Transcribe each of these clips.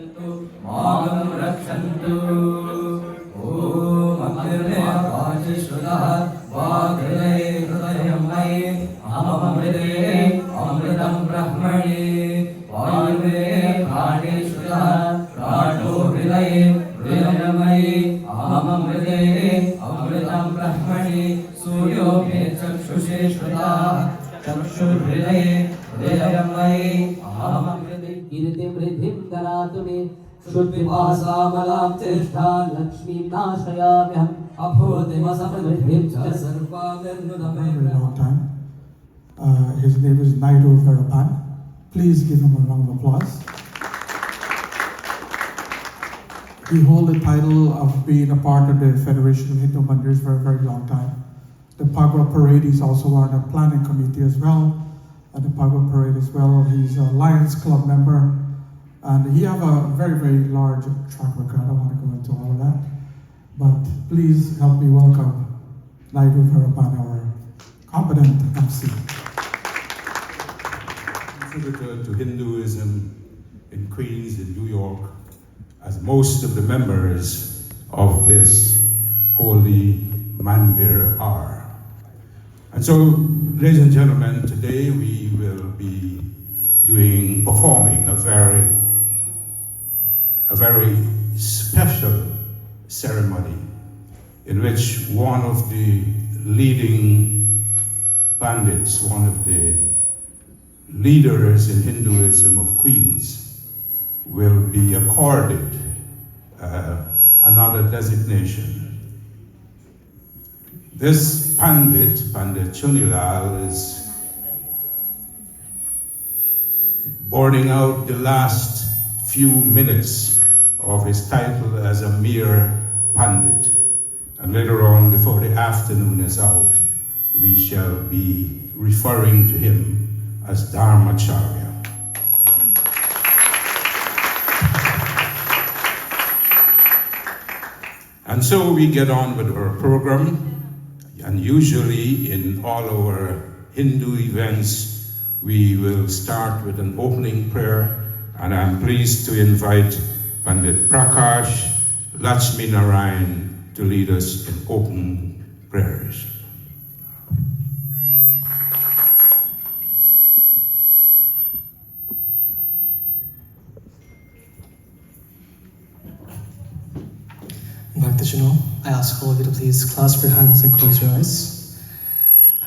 मागं रक्षन्तु ॐ अग्रे आकाशश्रुतः वाग्हृदये हृदयं मयि अमृते अमृतं ब्रह्मणि वायुवे प्राणेश्रुतः प्राणो हृदये हृदयं मयि अमृते अमृतं ब्रह्मणि सूर्यो मे चक्षुषे श्रुतः चक्षुर्हृदये हृदयं मयि अमृते कीर्तिं वृद्धिं ददातु मे शुद्धिपासामलां चेष्टां लक्ष्मीं नाशयाम्यहम् अभूतिमसमृद्धिं च सर्वामिर्नुदमे. His name is Naidu Verapan. Please give him a round of applause. He holds the title of being a part of the Federation of Hindu Mandirs for a very long time. The Pagwa Parade, he's also on the planning committee as well. At the Pagwa Parade as well. He's a Lions Club member. And he have a very, very large track record. I don't want to go into all of that. But please help me welcome Naidu Verapan, our competent MC. Contributor to Hinduism in Queens, in New York, as most of the members of this holy mandir are. And so, ladies and gentlemen, today we will be performing a very special ceremony in which one of the leading Pandits, one of the leaders in Hinduism of Queens, will be accorded another designation. This Pandit Chunelall, is burning out the last few minutes of his title as a mere Pandit. And later on, before the afternoon is out, we shall be referring to him as Dharamacharya. And so we get on with our program, and usually in all our Hindu events, we will start with an opening prayer, and I'm pleased to invite Pandit Prakash Lakshmi Narayan to lead us in open prayers. Bhaktajano, I ask all of you to please clasp your hands and close your eyes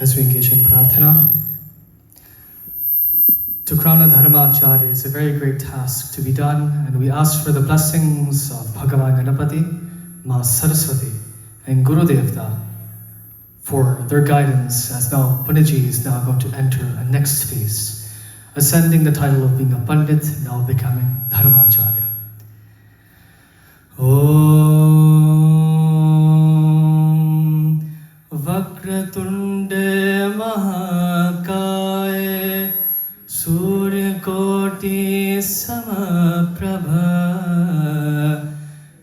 as we engage in prarthana. To crown a Dharamacharya is a very great task to be done, and we ask for the blessings of Bhagavan Ganapati, Ma Saraswati, and Guru Devta for their guidance as now Panditji is now going to enter a next phase, ascending the title of being a Pandit, now becoming Dharamacharya. Om Vakratunde Mahakaya Surya Koti Samaprabha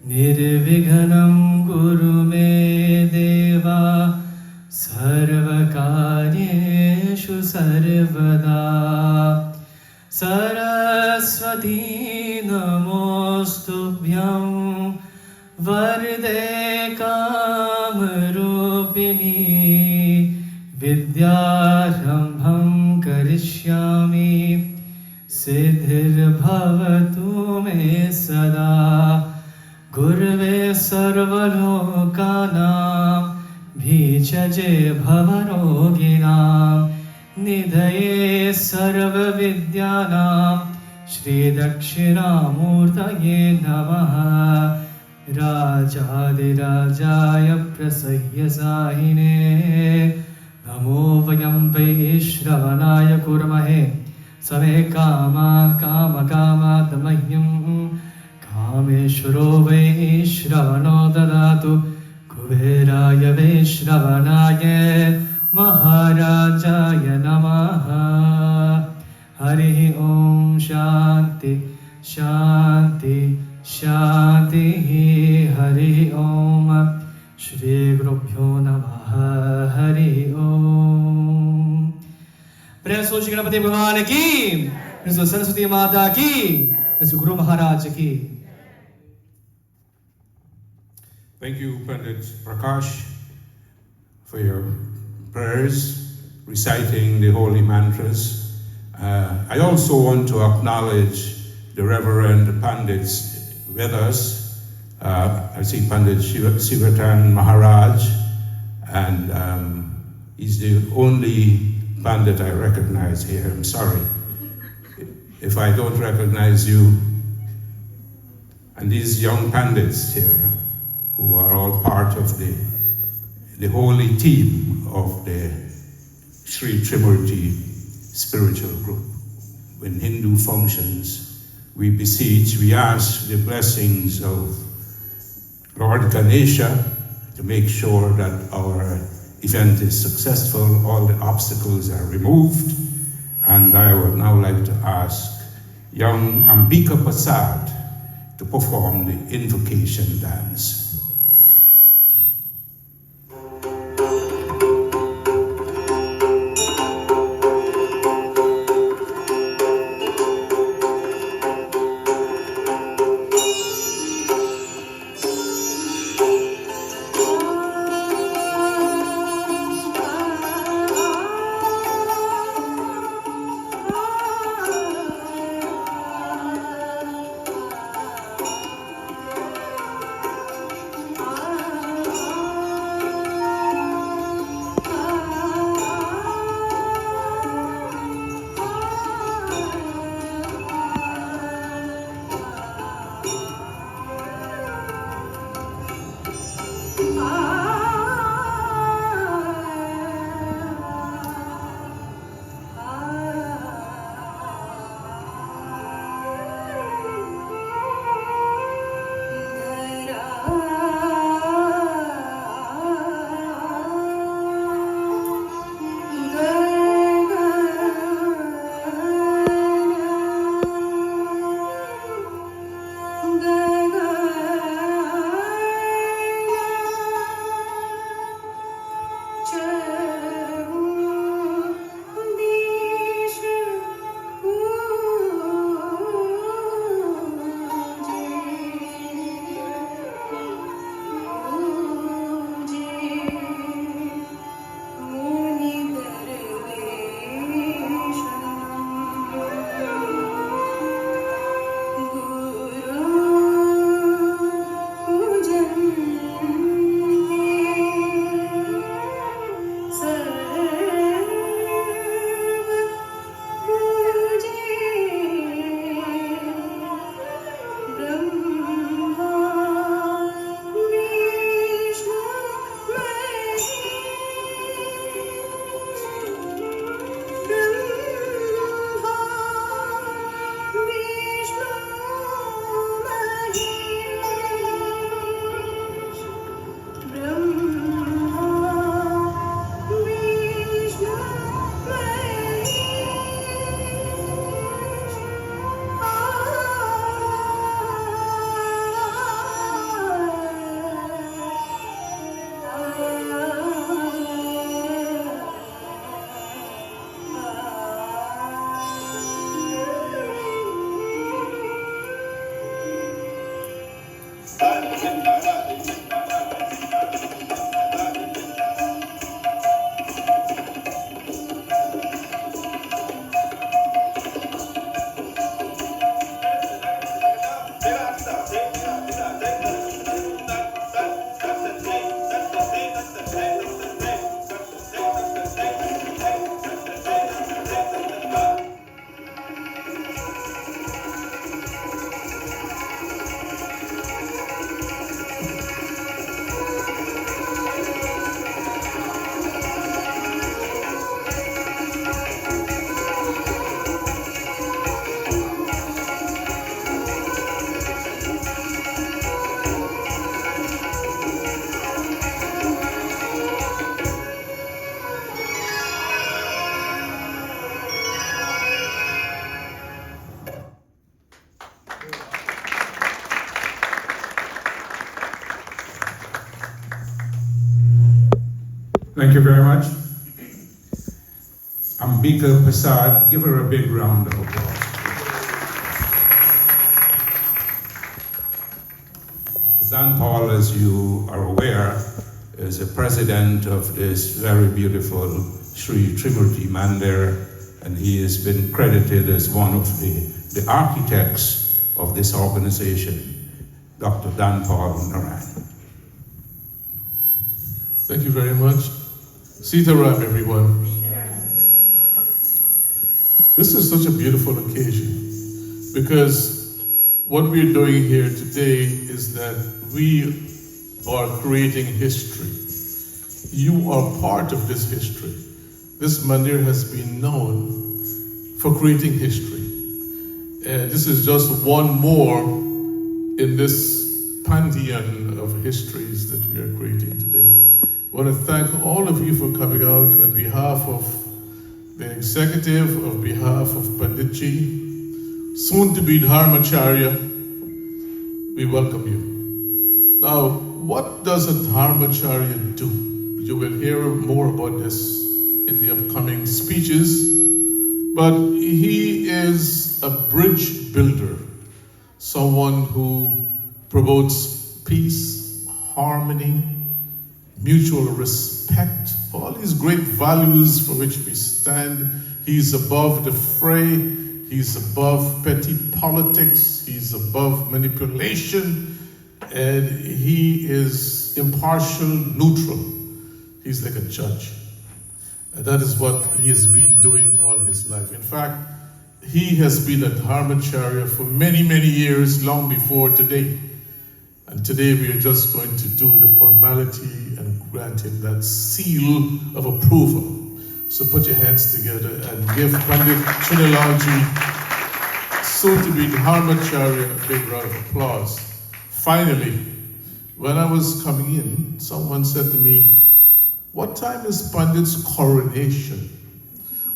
Nirvighanam Guru Me Deva Sarvakaryeshu Sarvada Saraswati Namostubhyam Varde Kamarupini Vidyarambham Karishyami Siddhir Bhavatu Me Sada Gurve Sarvalokanam Bhijaje Bhavaroginam Nidhaye Sarvavidyanam Shri Dakshinamurtaye Namaha Rajadirajaya Prasahya Sahine Namo Vayam Vaishravanaya Kurmahe Same Kama Kama Kama Damahyam Kameshwaro Vaishravano Dadatu Kuberaya Vaishravanaya Maharajaya Namaha. Hari Om Shanti Shanti Shanti. Hari Om Shri Gurubhyo Namaha. Hari Om. Prem Soji Ganapati Bhagwan ki, Prem Saraswati Mata ki, Mr. Guru Maharaj ki. Thank you, Pandit Prakash, for your prayers, reciting the holy mantras. I also want to acknowledge the Reverend Pandits with us. I see Pandit Sivatan Maharaj, and he's the only Pandit I recognize here. I'm sorry if I don't recognize you. And these young Pandits here, who are all part of the holy team of the Sri Trimurti spiritual group. When Hindu functions, we beseech, we ask the blessings of Lord Ganesha to make sure that our event is successful, all the obstacles are removed. And I would now like to ask young Ambika Prasad to perform the invocation dance. Thank you very much. Ambika Prasad, give her a big round of applause. Dan Paul, as you are aware, is the president of this very beautiful Sri Trimurti Mandir, and he has been credited as one of the architects of this organization, Dr. Dan Paul Narayan. Thank you very much. Sitaram, everyone. This is such a beautiful occasion because what we're doing here today is that we are creating history. You are part of this history. This mandir has been known for creating history. And this is just one more in this pantheon of histories that we are creating today. I want to thank all of you for coming out on behalf of the executive, on behalf of Panditji, soon to be Dharamacharya. We welcome you. Now, what does a Dharamacharya do? You will hear more about this in the upcoming speeches, but he is a bridge builder, someone who promotes peace, harmony, mutual respect, all these great values for which we stand. He's above the fray, he's above petty politics, he's above manipulation, and he is impartial, neutral. He's like a judge. And that is what he has been doing all his life. In fact, he has been a Dharamacharya for many, many years, long before today. And today we are just going to do the formality and grant him that seal of approval. So put your hands together and give Pandit Chunelall, soon to be Dharamacharya, a big round of applause. Finally, when I was coming in, someone said to me, "What time is Pandit's coronation?"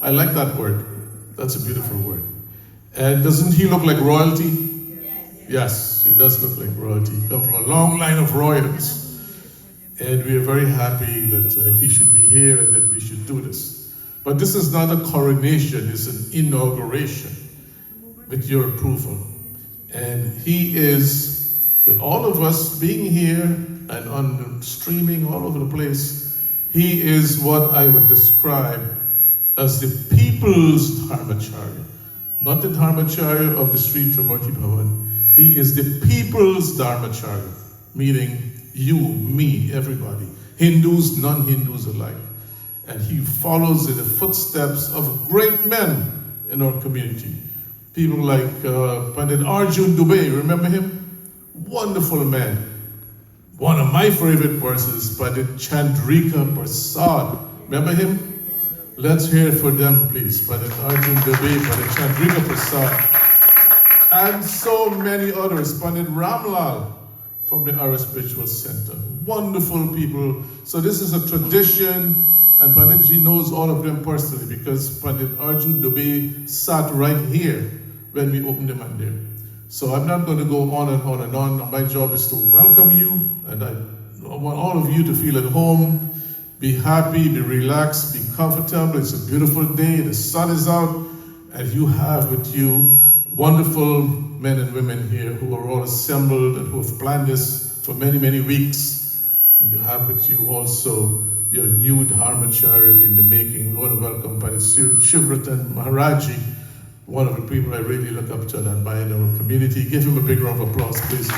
I like that word. That's a beautiful word. And doesn't he look like royalty? Yes, he does look like royalty. He comes from a long line of royals. And we are very happy that he should be here and that we should do this. But this is not a coronation, it's an inauguration with your approval. And he is, with all of us being here and on streaming all over the place, he is what I would describe as the people's Dharamacharya. Not the Dharamacharya of the Sri Trimurti Bhavan. He is the people's Dharamacharya, meaning you, me, everybody, Hindus, non-Hindus alike. And he follows in the footsteps of great men in our community. People like Pandit Arjun Dubey, remember him? Wonderful man. One of my favorite verses, Pandit Chandrika Prasad, remember him? Let's hear it for them, please. Pandit Arjun Dubey, Pandit Chandrika Prasad. And so many others, Pandit Ramlal from the Ara Spiritual Center. Wonderful people. So this is a tradition, and Panditji knows all of them personally because Pandit Arjun Dubey sat right here when we opened the mandir. So I'm not going to go on and on and on. My job is to welcome you, and I want all of you to feel at home, be happy, be relaxed, be comfortable. It's a beautiful day, the sun is out, and you have with you wonderful men and women here who are all assembled and who have planned this for many, many weeks. And you have with you also your new Dharamacharya in the making. We want to welcome Pandit Shivratan Maharaji, one of the people I really look up to and admire in our community. Give him a big round of applause, please.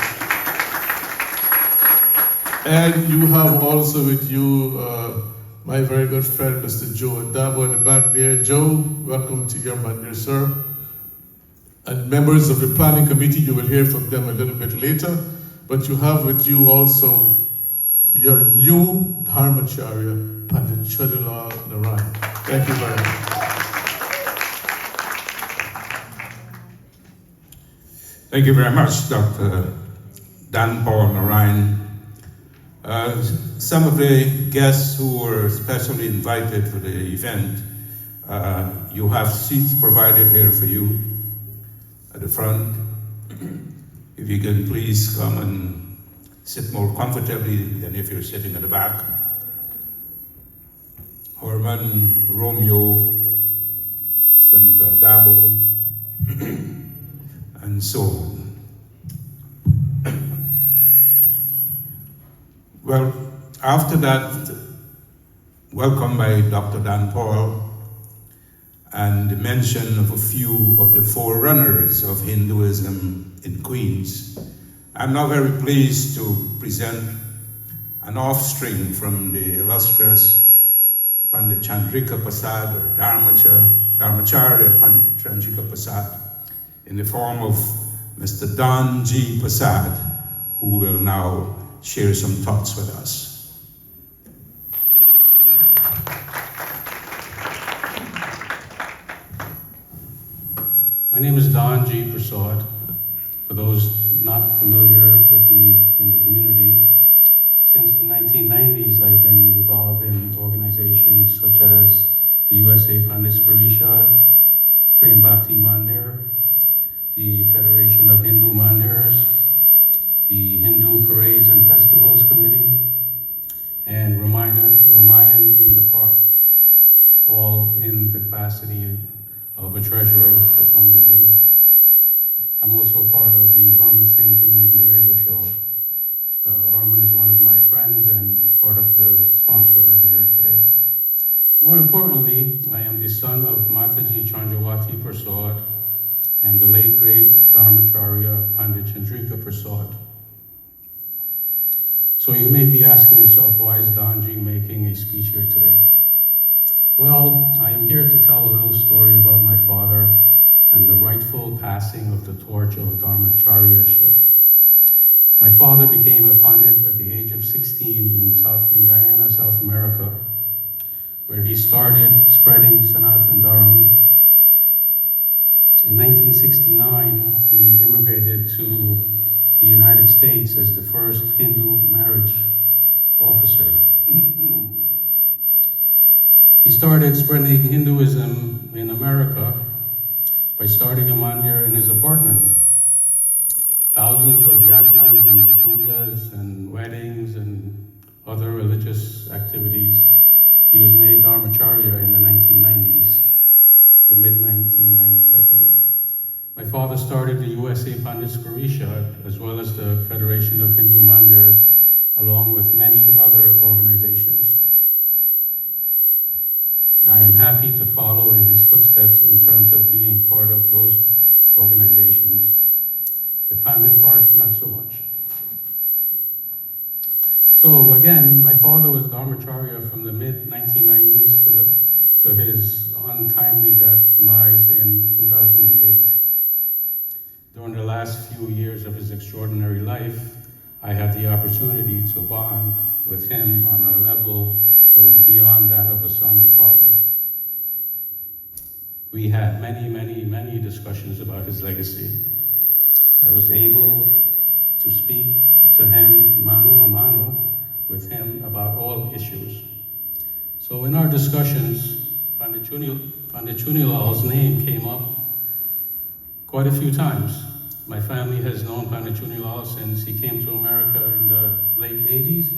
And you have also with you my very good friend, Mr. Joe Adabo in the back there. Joe, welcome to your mandir, sir. And members of the planning committee, you will hear from them a little bit later. But you have with you also your new Dharamacharya, Pandit Chunelall Narayan. Thank you very much. Thank you very much, Dr. Dan Paul Narayan. Some of the guests who were specially invited for the event, you have seats provided here for you at the front. If you can please come and sit more comfortably than if you're sitting at the back. Herman, Romeo, Senator Dabo, and so on. Well, after that, welcome by Dr. Dan Paul, and the mention of a few of the forerunners of Hinduism in Queens, I'm now very pleased to present an offspring from the illustrious Pandit Chandrika Prasad, or Dharamacharya Pandit Chandrika Prasad, in the form of Mr. Don G. Prasad, who will now share some thoughts with us. My name is Don G. Prasad. For those not familiar with me in the community, since the 1990s, I've been involved in organizations such as the USA Pandit Parishad, Prem Bhakti Mandir, the Federation of Hindu Mandirs, the Hindu Parades and Festivals Committee, and Ramayan in the Park, all in the capacity of a treasurer for some reason. I'm also part of the Harman Singh Community Radio Show. Harman is one of my friends and part of the sponsor here today. More importantly, I am the son of Mataji Chandrawati Prasad and the late great Dharamacharya Pandit Chandrika Prasad. So you may be asking yourself, why is Donji making a speech here today? Well, I am here to tell a little story about my father and the rightful passing of the torch of Dharmacharyaship. My father became a Pandit at the age of 16 in Guyana, South America, where he started spreading Sanatan Dharam. In 1969, he immigrated to the United States as the first Hindu marriage officer. He started spreading Hinduism in America by starting a mandir in his apartment. Thousands of yajnas and pujas and weddings and other religious activities. He was made Dharamacharya in the 1990s, the mid-1990s, I believe. My father started the USA Pandit Parishad, as well as the Federation of Hindu Mandirs, along with many other organizations. I am happy to follow in his footsteps in terms of being part of those organizations. The Pandit part, not so much. So again, my father was Dharamacharya from the mid-1990s to his untimely demise in 2008. During the last few years of his extraordinary life, I had the opportunity to bond with him on a level that was beyond that of a son and father. We had many discussions about his legacy. I was able to speak to him mano a mano with him about all issues. So in our discussions, Pandit Chunelall's name came up quite a few times. My family has known Pandit Chunelall since he came to America in the late 80s.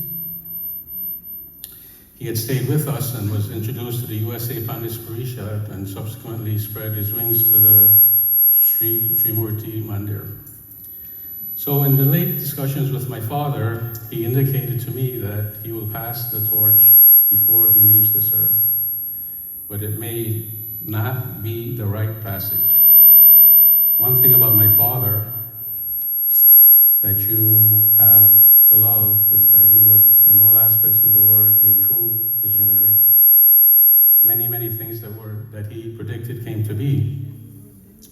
He had stayed with us and was introduced to the USA Pandit Parishad and subsequently spread his wings to the Sri Murti Mandir. So in the late discussions with my father, he indicated to me that he will pass the torch before he leaves this earth. But it may not be the right passage. One thing about my father that you have to love is that he was, in all aspects of the word, a true visionary. Many things that he predicted came to be.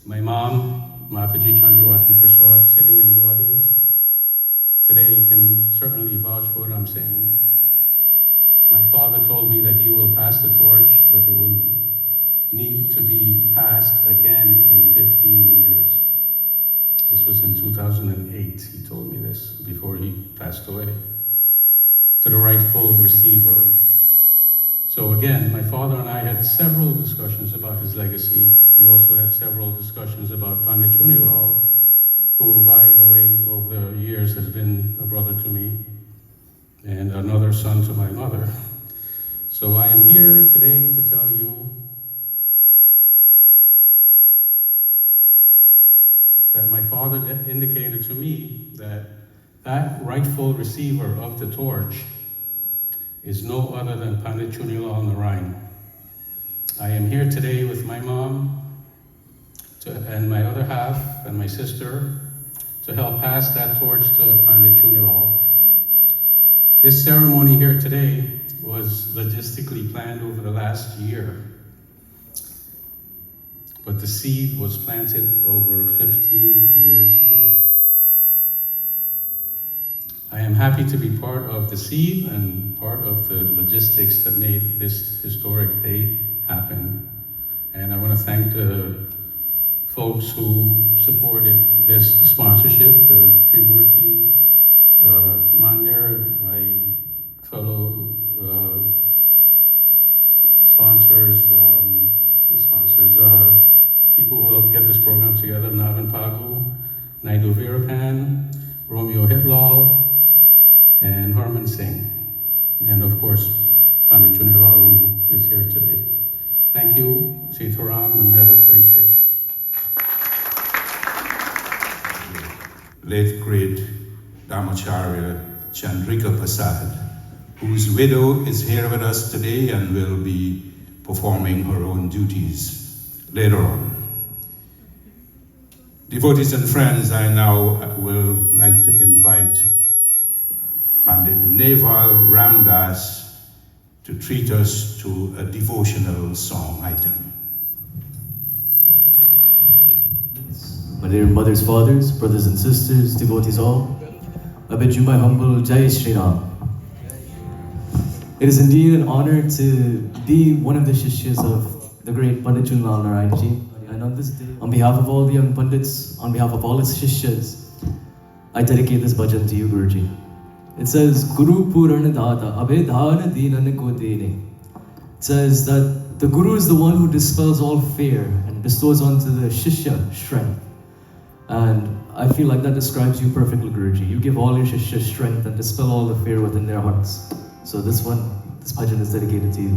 My mom, Mataji Chandrawati Prasad, sitting in the audience today, can certainly vouch for what I'm saying. My father told me that he will pass the torch, but it will need to be passed again in 15 years. This was in 2008, he told me this, before he passed away, to the rightful receiver. So again, my father and I had several discussions about his legacy. We also had several discussions about Pandit Chunelall, who, by the way, over the years has been a brother to me and another son to my mother. So I am here today to tell you that my father indicated to me that That rightful receiver of the torch is no other than Pandit Chunelall Narayan. I am here today with my mom and my other half and my sister to help pass that torch to Pandit Chunelall. This ceremony here today was logistically planned over the last year, but the seed was planted over 15 years ago. I am happy to be part of the seed and part of the logistics that made this historic day happen. And I want to thank the folks who supported this sponsorship, the Trimurti Mandir, my fellow sponsors, people who helped get this program together, Navan Pagu, Naidu Veerapan, Romeo Hitlal, and Harman Singh, and of course, Pandit Chunelall, who is here today. Thank you, Sitaram, and have a great day. Late great Dharamacharya Chandrika Prasad, whose widow is here with us today and will be performing her own duties later on. Devotees and friends, I now will like to invite Pandit Neval Ramdas to treat us to a devotional song item. My dear mothers, fathers, brothers and sisters, devotees all, I bid you my humble Jai Shri Ram. It is indeed an honor to be one of the Shishyas of the great Pandit Chunelall Narayan Ji. And on this day, on behalf of all the young Pandits, on behalf of all its Shishyas, I dedicate this bhajan to you, Guruji. It says, Guru Purana Data, Abhedhana Dinana Ko Dene. It says that the Guru is the one who dispels all fear and bestows onto the Shishya strength. And I feel like that describes you perfectly, Guruji. You give all your Shishya strength and dispel all the fear within their hearts. So this bhajan is dedicated to you.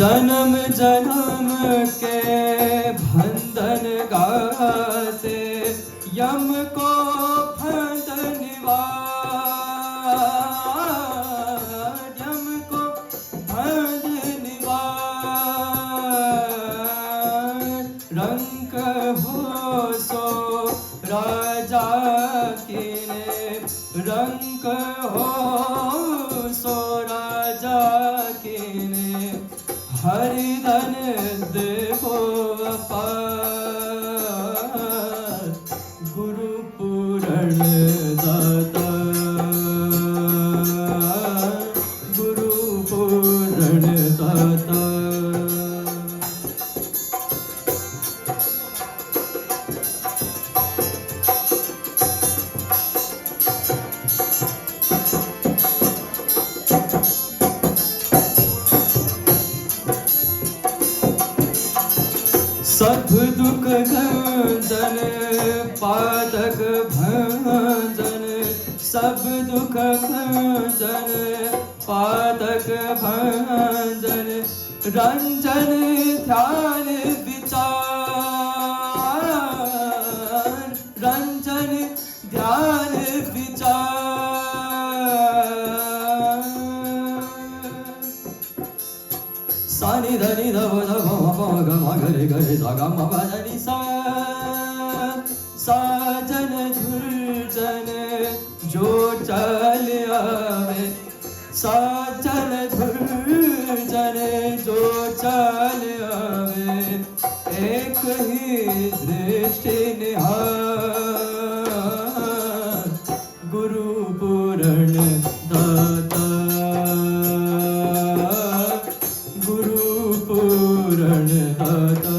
जन्म जन्म के बंधन गाते यम को बंधनवार यम को बंधनवार रंग हो सो राजा के रंग भंजन पातक भंजन सब दुख भंजन पातक भंजन रंजन ध्यान विचार रंजन ध्यान विचार सानि धनि धव धव म ग म गरे गरे सा ग म प ध नि सा साजन दुर्जन जो चल आवे साजन दुर्जन जो चल आवे एक ही दृष्टि निहार गुरु पूरण दाता गुरु पूरण दाता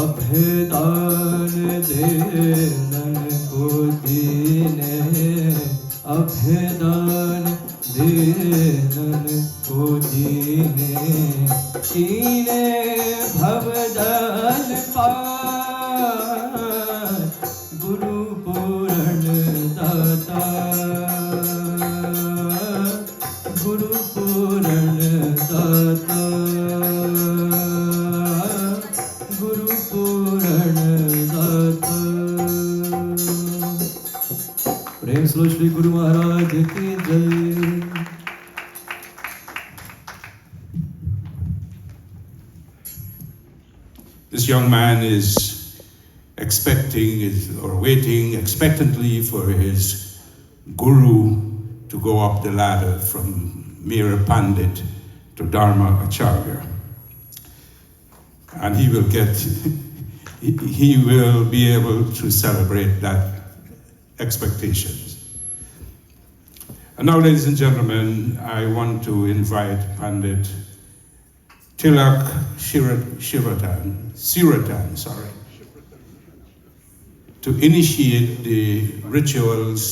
अभेदान देनन को दीने अभेदान देनन को दीने कीने भवजल पार गुरु पूरण दाता गुरु पूरण दाता गुरु पूरण दाता प्रेम स्लो श्री गुरु महाराज की जय। This young man is waiting expectantly for his guru to go up the ladder from mere Pandit to Dharamacharya. And he will be able to celebrate that expectations. And now, ladies and gentlemen, I want to invite Pandit Tilak Siratan, to initiate the rituals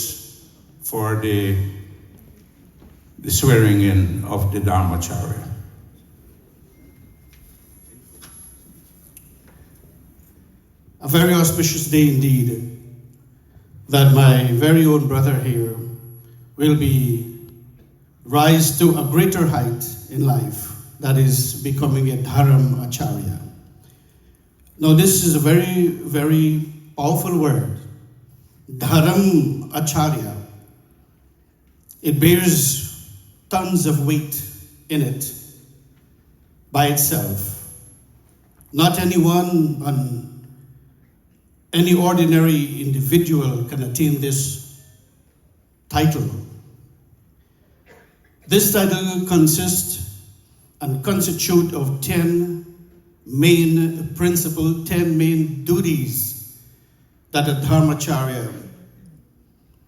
for the swearing in of the Dharamacharya. A very auspicious day indeed, that my very own brother here will be rise to a greater height in life, that is becoming a Dharamacharya. Now this is a very, very powerful word, Dharamacharya. It bears tons of weight in it by itself. Not any ordinary individual can attain this title. This title consists and constitutes of 10 main principles, 10 main duties that a Dharamacharya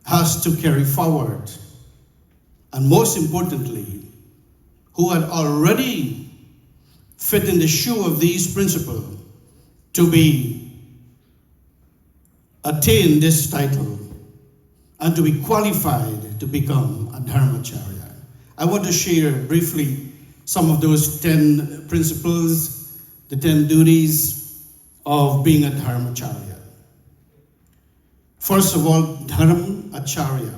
has to carry forward. And most importantly, who had already fit in the shoe of these principles to be attain this title and to be qualified to become a Dharamacharya. I want to share briefly some of those 10 principles, the 10 duties of being a Dharamacharya. First of all, Dharamacharya.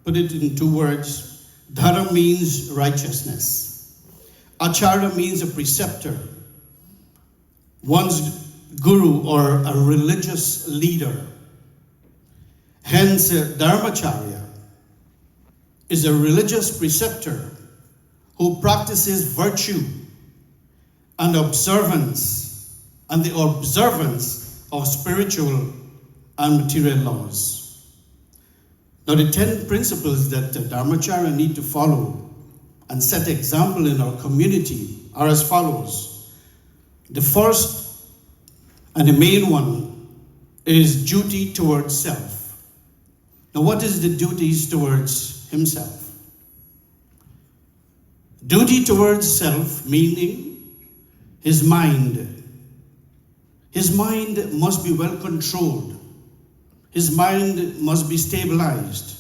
Put it in 2 words. Dharam means righteousness. Acharya means a preceptor, one's guru or a religious leader. Hence, Dharamacharya is a religious preceptor who practices virtue and observance and the observance of spiritual and material laws. Now, the 10 principles that the Dharamacharya need to follow and set example in our community are as follows. The first and the main one is duty towards self. Now, what is the duties towards himself? Duty towards self, meaning his mind. His mind must be well controlled. His mind must be stabilized.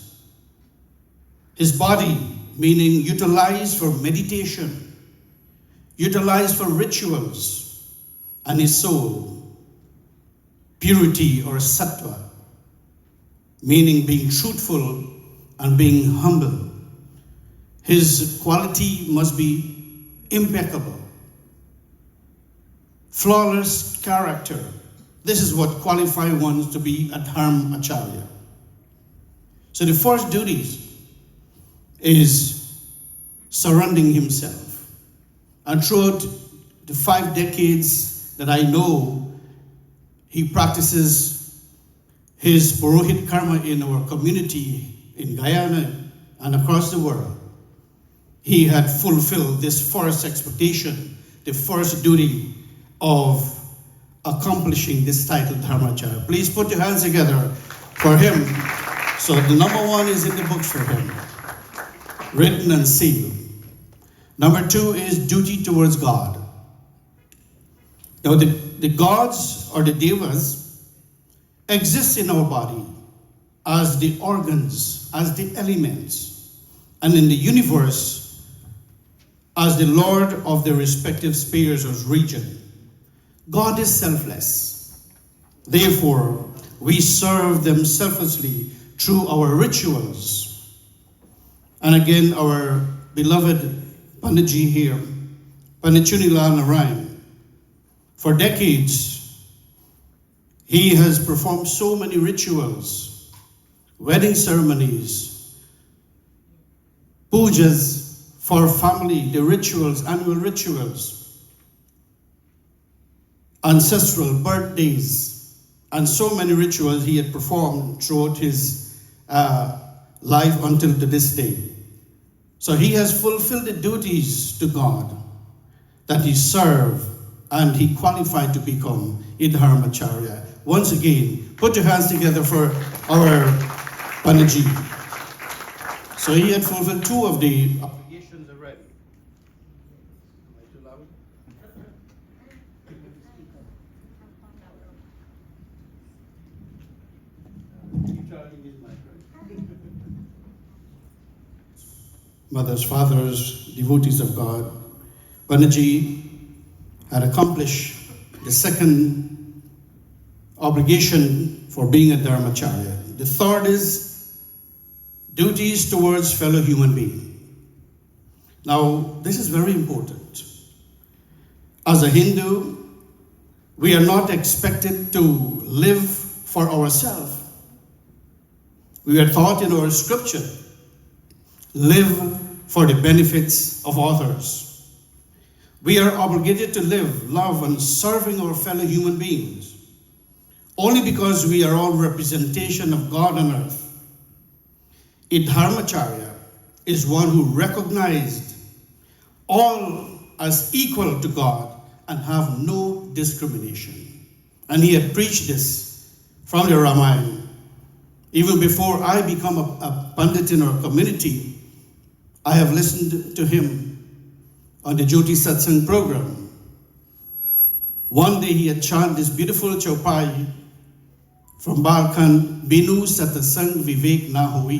His body, meaning utilized for meditation, utilized for rituals, and his soul, purity or sattva, meaning being truthful and being humble. His quality must be impeccable. Flawless character. This is what qualifies one to be a Dharamacharya. So the first duties is surrounding himself. And throughout the 5 decades that I know, he practices his Purohit karma in our community in Guyana and across the world. He had fulfilled this first expectation, the first duty of accomplishing this title, Dharamacharya. Please put your hands together for him. So the number 1 is in the books for him, written and sealed. Number 2 is duty towards God. Now the gods or the devas exist in our body as the organs, as the elements, and in the universe as the Lord of the respective spheres or region. God is selfless. Therefore, we serve them selflessly through our rituals. And again, our beloved Pandit here, Pandit Chunelall Narayan, for decades, he has performed so many rituals, wedding ceremonies, pujas for family, the rituals, annual rituals, ancestral birthdays, and so many rituals he had performed throughout his life until to this day. So he has fulfilled the duties to God that he served, and he qualified to become a Dharamacharya. Once again, put your hands together for our Pandit. So he had fulfilled 2 of the obligations already. Am I too loud? Keep charging his mic, right? Mothers, fathers, devotees of God, Pandit had accomplished the second obligation for being a Dharamacharya. The third is duties towards fellow human being. Now, this is very important. As a Hindu, we are not expected to live for ourselves. We are taught in our scripture, live for the benefits of others. We are obligated to live, love, and serving our fellow human beings, only because we are all representation of God on earth. A Dharamacharya is one who recognized all as equal to God and have no discrimination. And he had preached this from the Ramayana. Even before I become a Pandit in our community, I have listened to him on the Jyoti Satsang program. One day he had chanted this beautiful chaupai from Balkan, Binu Satasang Vivek Na Hui.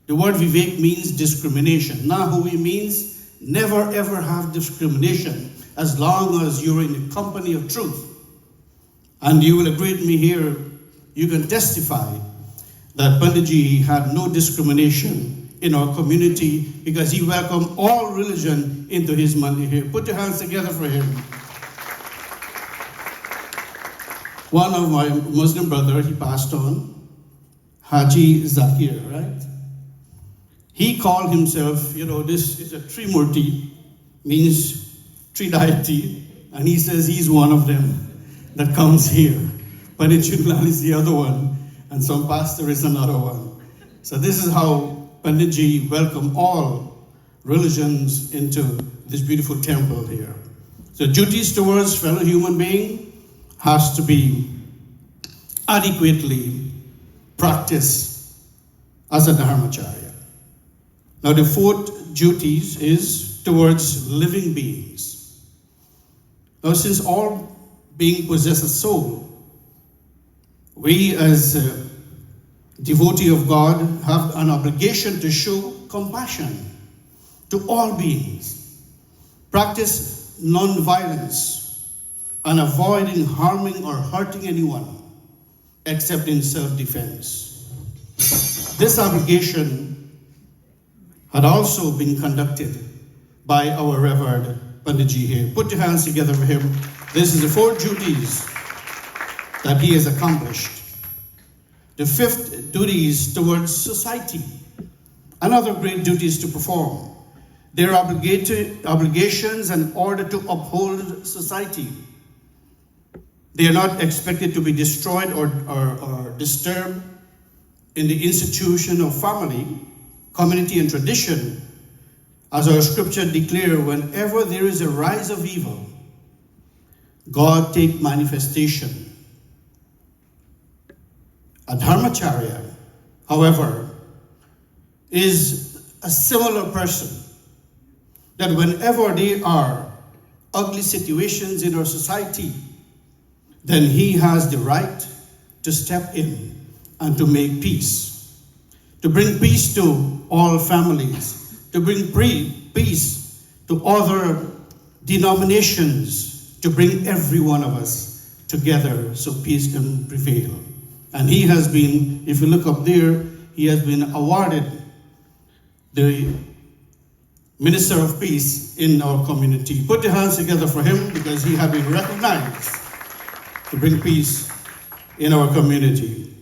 The word Vivek means discrimination. Na Hui means never ever have discrimination as long as you're in the company of truth. And you will agree with me here, you can testify that Pandit had no discrimination in our community because he welcomed all religion into his mandir here. Put your hands together for him. One of my Muslim brother, he passed on, Haji Zakir, right? He called himself, this is a Trimurti, means Trideity, and he says he's one of them that comes here. Pandit Chunelall is the other one, and some pastor is another one. So this is how Pandit welcomed all religions into this beautiful temple here. So duties towards fellow human being has to be adequately practiced as a Dharamacharya. Now the fourth duties is towards living beings. Now since all beings possess a soul, we as a devotee of God have an obligation to show compassion to all beings. Practice non-violence. and avoiding harming or hurting anyone except in self-defense. This obligation had also been conducted by our Reverend Pandit here. Put your hands together for him. This is the 4 duties that he has accomplished. The 5th, duties towards society. Another great duties to perform. Their obligations in order to uphold society. They are not expected to be destroyed or disturbed in the institution of family, community, and tradition. As our scripture declares, whenever there is a rise of evil, God take manifestation. A Dharamacharya, however, is a similar person that whenever there are ugly situations in our society, then he has the right to step in and to make peace, to bring peace to all families, to bring peace to other denominations, to bring every one of us together so peace can prevail. And he has been, if you look up there, he has been awarded the Minister of Peace in our community. Put your hands together for him because he has been recognized to bring peace in our community.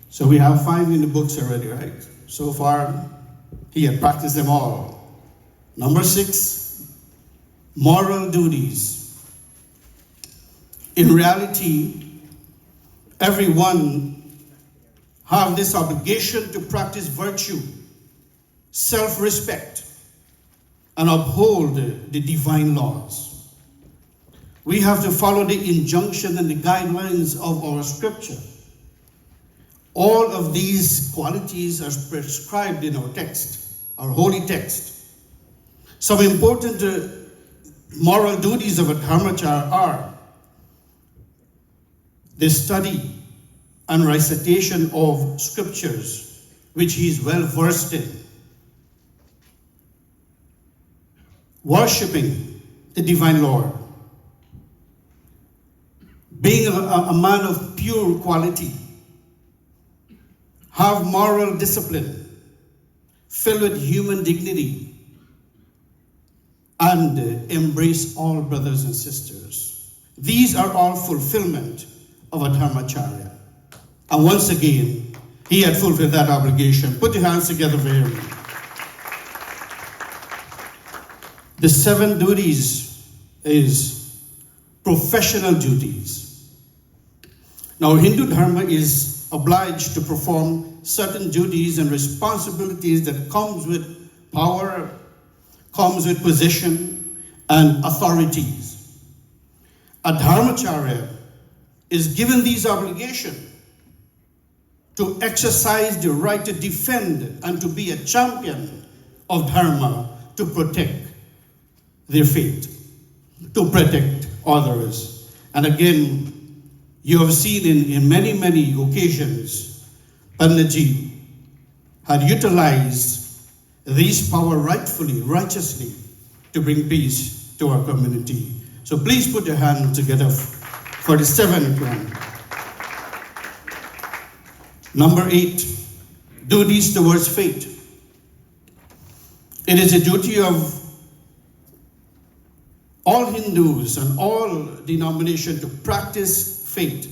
So we have 5 in the books already, right? So far, he had practiced them all. Number 6, moral duties. In reality, everyone have this obligation to practice virtue, self-respect, and uphold the divine laws. We have to follow the injunction and the guidelines of our scripture. All of these qualities are prescribed in our text, our holy text. Some important moral duties of a Dharamacharya are the study and recitation of scriptures, which he is well versed in. Worshipping the divine Lord. Being a man of pure quality. Have moral discipline, filled with human dignity, and embrace all brothers and sisters. These are all fulfillment of a Dharamacharya. And once again, he had fulfilled that obligation. Put your hands together for him. The 7 duties is professional duties. Now, Hindu Dharma is obliged to perform certain duties and responsibilities that comes with power, comes with position, and authorities. A Dharamacharya is given these obligations to exercise the right to defend and to be a champion of Dharma, to protect their faith, to protect others. And again, you have seen in many, many occasions, Pandit had utilized these power rightfully, righteously, to bring peace to our community. So please put your hands together for the 7th one. Number 8, duties towards faith. It is a duty of all Hindus and all denominations to practice faith,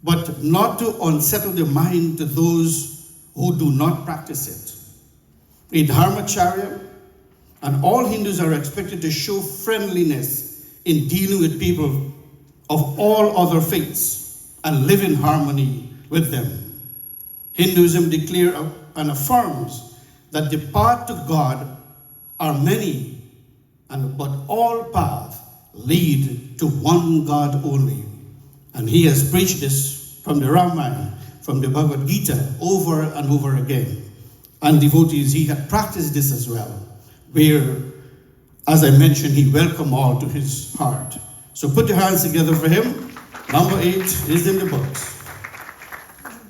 but not to unsettle the mind to those who do not practice it. In Dharamacharya, and all Hindus are expected to show friendliness in dealing with people of all other faiths and live in harmony with them. Hinduism declares and affirms that the path to God are many, but all paths lead to one God only. And he has preached this from the Ramayana, from the Bhagavad Gita, over and over again. And devotees, he had practiced this as well, where, as I mentioned, he welcomed all to his heart. So put your hands together for him. Number 8 is in the books.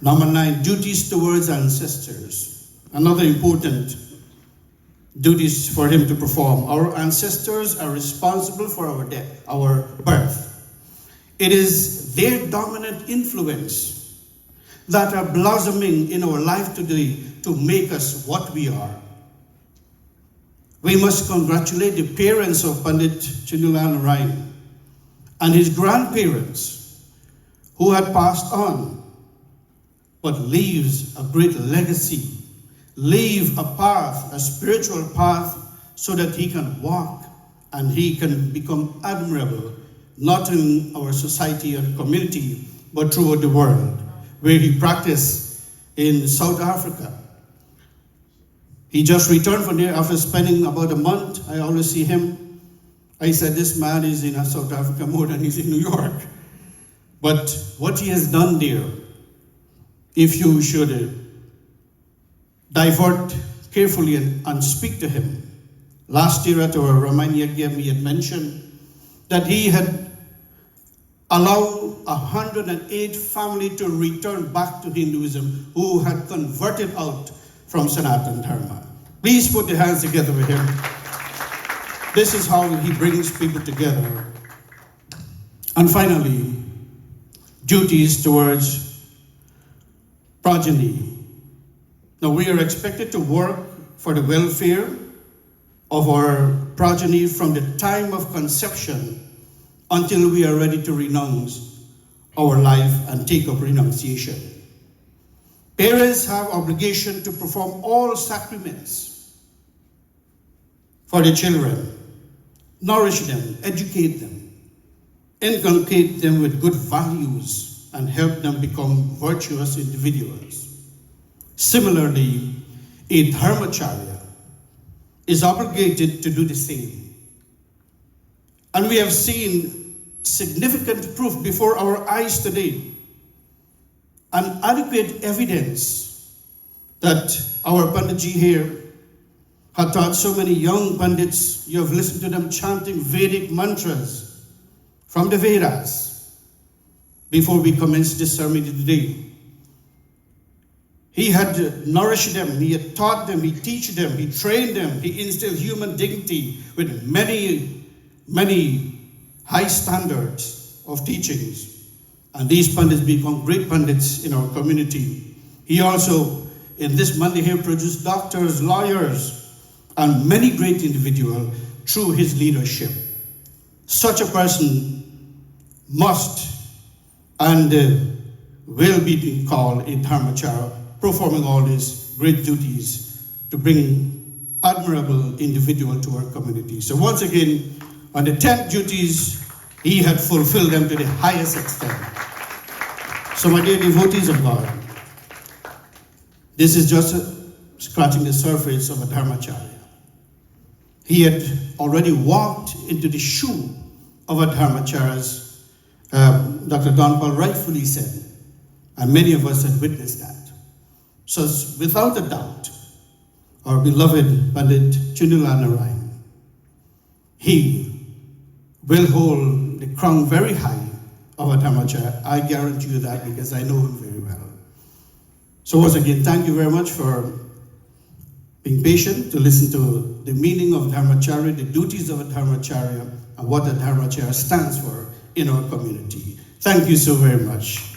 Number 9, duties towards ancestors. Another important duties for him to perform. Our ancestors are responsible for our death, our birth. It is their dominant influence that are blossoming in our life today to make us what we are. We must congratulate the parents of Pandit Chunelall and his grandparents who had passed on, but leaves a great legacy, leave a path, a spiritual path, so that he can walk and he can become admirable, not in our society and community, but throughout the world, where he practiced in South Africa. He just returned from there after spending about a month. I always see him. I said, this man is in South Africa more than he's in New York. But what he has done there, if you should divert carefully and speak to him. Last year at our Romania game, he had mentioned that he had allowed 108 families to return back to Hinduism who had converted out from Sanatana Dharma. Please put your hands together with him. This is how he brings people together. And finally, duties towards progeny. Now we are expected to work for the welfare of our progeny from the time of conception until we are ready to renounce our life and take up renunciation. Parents have obligation to perform all sacraments for the children, nourish them, educate them, inculcate them with good values, and help them become virtuous individuals. Similarly, a Dharamacharya is obligated to do the same. And we have seen significant proof before our eyes today, and adequate evidence that our Panditji here had taught so many young Pandits. You have listened to them chanting Vedic mantras from the Vedas before we commenced this ceremony today. He had nourished them, he had taught them, he taught them, he trained them, he instilled human dignity with many, many high standards of teachings. And these Pandits become great Pandits in our community. He also, in this Monday here, produced doctors, lawyers, and many great individuals through his leadership. Such a person must and will be called a Dharamacharya, performing all these great duties to bring admirable individual to our community. So once again, on the 10 duties, he had fulfilled them to the highest extent. So my dear devotees of God, this is just scratching the surface of a Dharamacharya. He had already walked into the shoe of a Dharamacharya, as Dr. Don Paul rightfully said, and many of us had witnessed that. So without a doubt, our beloved Pandit Chunelall, he will hold the crown very high of a Dharamacharya. I guarantee you that because I know him very well. So once again, thank you very much for being patient to listen to the meaning of Dharamacharya, the duties of a Dharamacharya, and what a Dharamacharya stands for in our community. Thank you so very much.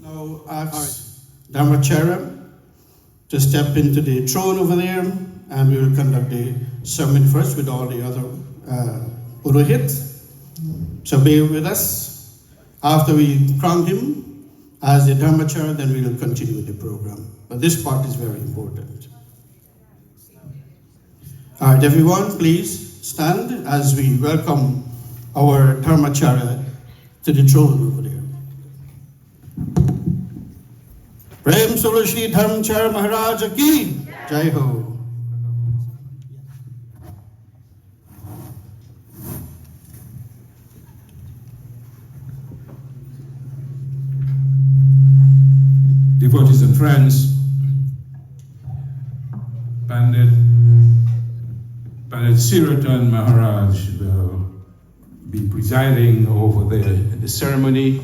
Now ask Dharamacharya to step into the throne over there, and we will conduct the sermon first with all the other Purohit. So bear with us. After we crown him as the Dharamacharya, then we will continue with the program. But this part is very important. All right, everyone, please stand as we welcome our Dharamacharya to the throne over there. Prem Solo Shri Dharamacharya Maharaj Ki Jai Ho. Devotees and friends, Pandit Siratan Maharaj will be presiding over the ceremony.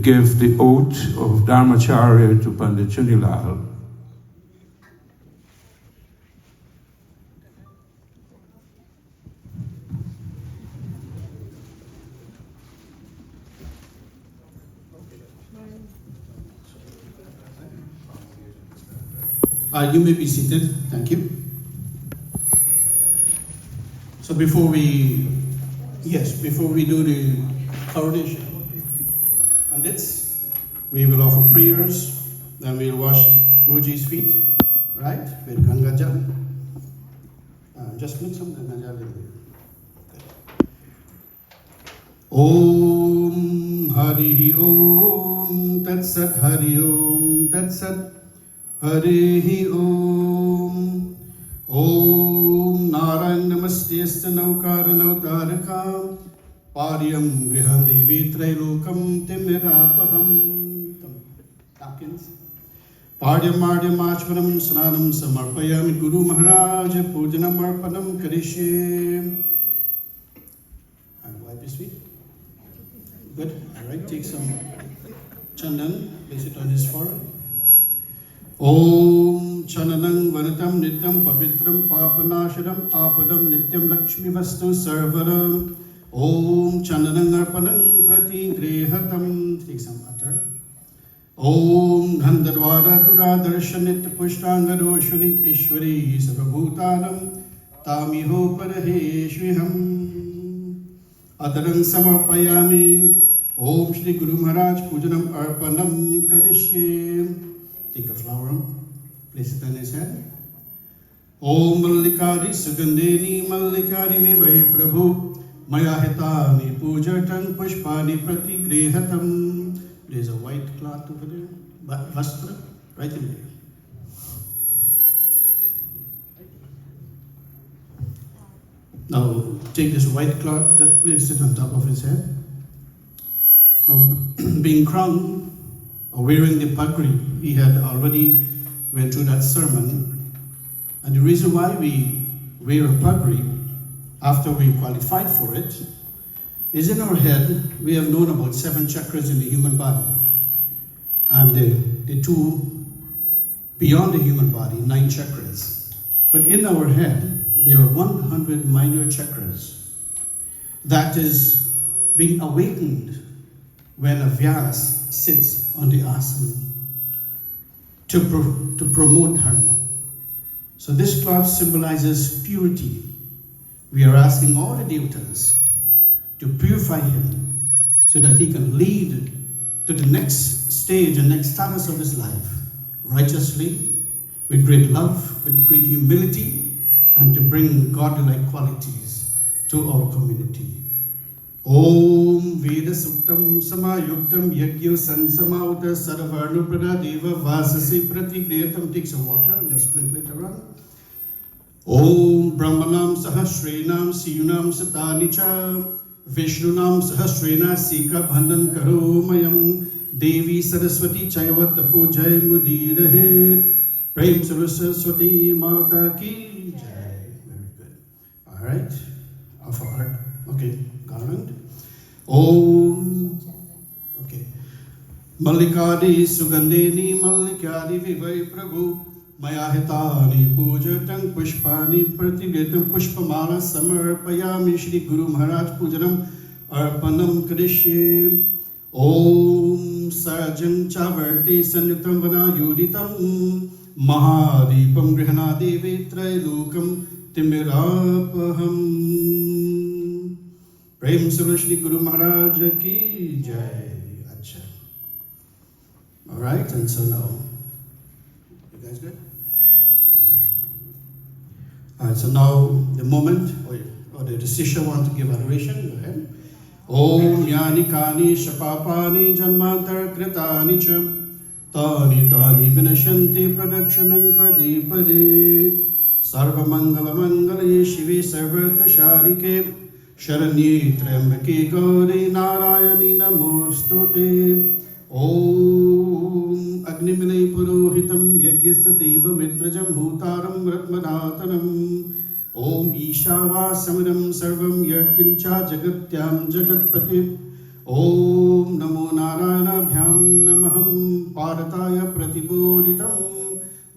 give the oath of Dharamacharya to Pandit Chunelall. You may be seated. Thank you. So before we do the coronation, Pandits, we will offer prayers, then we'll wash Guruji's feet, right, with Ganga Jal. Just mix some Ganga Jal in there. Om Hari Om Tat Sat Hari Om Tat Sat Harihi Om. Om Narayan Namaste Naukara Nautaraka Paryam Grihandi Vitrailokam Timirapaham. Napkins. Paryam Maryam Achvaram Snanam Samarpayam Guru Maharaj Pujanam Arpanam Karishye. And wipe his feet. Good. Alright, take some chandan, place it on his forehead. Om Chananang Vanatam Nityam Pavitram Papanasharam Apadam Nityam Lakshmi Vastu Sarvaram. Om Chananang Arpanang Prati Grehatam. Take some utter. Om Dhandadvara Dura Darshanit Pushtangaroshani Ishwari Sarvabhutanam Tamiho Paraheshviham. Adarang Samarpayami. Om Shri Guru Maharaj Pujanam Arpanam Karishye. Take a flower, place it on his head. Om Mallikari Sugandheni Mallikari Vivai Prabhu Mayahitani Pujartan Pushpani Prati Grehatam. There's a white cloth over there, Vastra, right in there. Now take this white cloth, just place it on top of his head. Now being crowned, or wearing the pagri, he had already went through that sermon. And the reason why we wear a pagri after we qualified for it is in our head we have known about 7 chakras in the human body. And the 2 beyond the human body, 9 chakras. But in our head there are 100 minor chakras that is being awakened when a Vyas sits on the asana to promote dharma. So this cloth symbolizes purity. We are asking all the devatas to purify him so that he can lead to the next stage and next status of his life righteously, with great love, with great humility, and to bring godlike qualities to our community. Om Veda Suktam Samayuktam Yagyo Sansamauta Sarvarnu Prada Deva Vasasi Prati Greyatam. Take some water and just sprinkle it around. Om Brahmanam Sahasrenam Siyunam Satanicha Vishnunam Sahasrena Sika Bhandan Karo Mayam Devi Saraswati Chaiva Tapo Jai Mudirahe Prem Saraswati Mata Ki Jai. Very good. Alright. Of art. Okay. Garland. Om. Okay. Mallikadi Sugandheni Mallikadi Vivai Prabhu Mayahitani Pujatang Pushpani Pratigatam Pushpamala Samarpayami Shri Guru Maharaj Pujanam Arpanam Kadishye. Om Sarajam Chavarti Sanyutam Vana Yuditam Mahadipam Grihana Devi Trailokam Timirapaham. Prem Shri Guru Maharaj Ki Jai. Acha. Alright, and so now, you guys good? Alright, so now the moment, or the Sisha want to give adoration, go ahead. Om Yani Kani Shapapani Janmantar Kritani Cham Tani Tani Vinashanti Pradakshanan Pade Pade Sarva Mangala Mangale Shivi Sarvata Sharike Sharanye Trambake Gauri Narayani Namostute. Om Agnimile Purohitam Yagyasa Deva Mitrajam Bhutaram Ratmanatanam. Om Ishava Samiram Sarvam Yarkincha Jagatyam Jagatpati. ॐ नमो नारायणाभ्यां नमः पारताय प्रतिबोधितं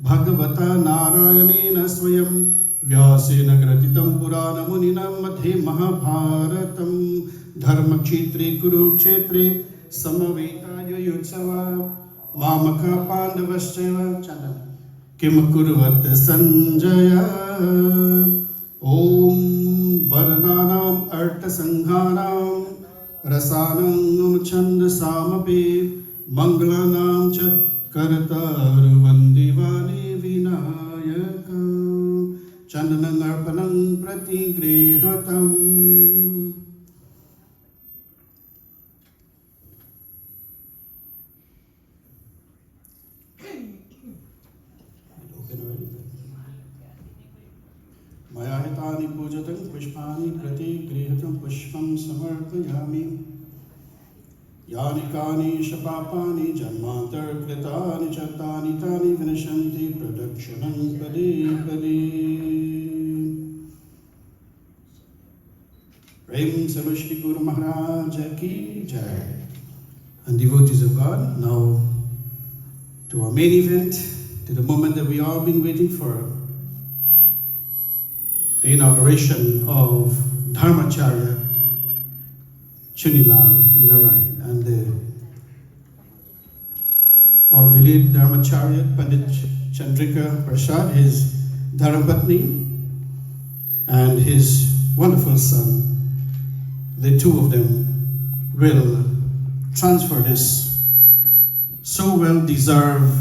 भगवता नारायणेन स्वयं व्यासेन ग्रथितं पुराणमुनिना मध्ये महाभारतं धर्मक्षेत्रे कुरुक्षेत्रे समवेतायुयुत्सवा मामका पाण्डवश्चैव चन्दन किं कुर्वत् सञ्जय ॐ वर्णानाम् अर्थसंहारां रसानां छन्दसामपि मङ्गलानां च कर्तारवन्दिवानि विनायक चन्दनं अर्पणं प्रतिगृह्यतम् मया हितानि पूजितं पुष्पाणि प्रतिगृह्यतं पुष्पं समर्पयामि यानि कानि शपापानि जन्मान्तर्कृतानि च तानि विनश्यन्ति प्रदक्षिणं पदे पदे प्रेम सर्व श्री गुरु महाराज की जय. And devotees of God, now to our main event, to the moment that we all been waiting for, the inauguration of Dharamacharya, Chunelall and Narayan, and our beloved Dharamacharya, Pandit Chandrika Prasad, his Dharapatni, and his wonderful son. The two of them will transfer this so well-deserved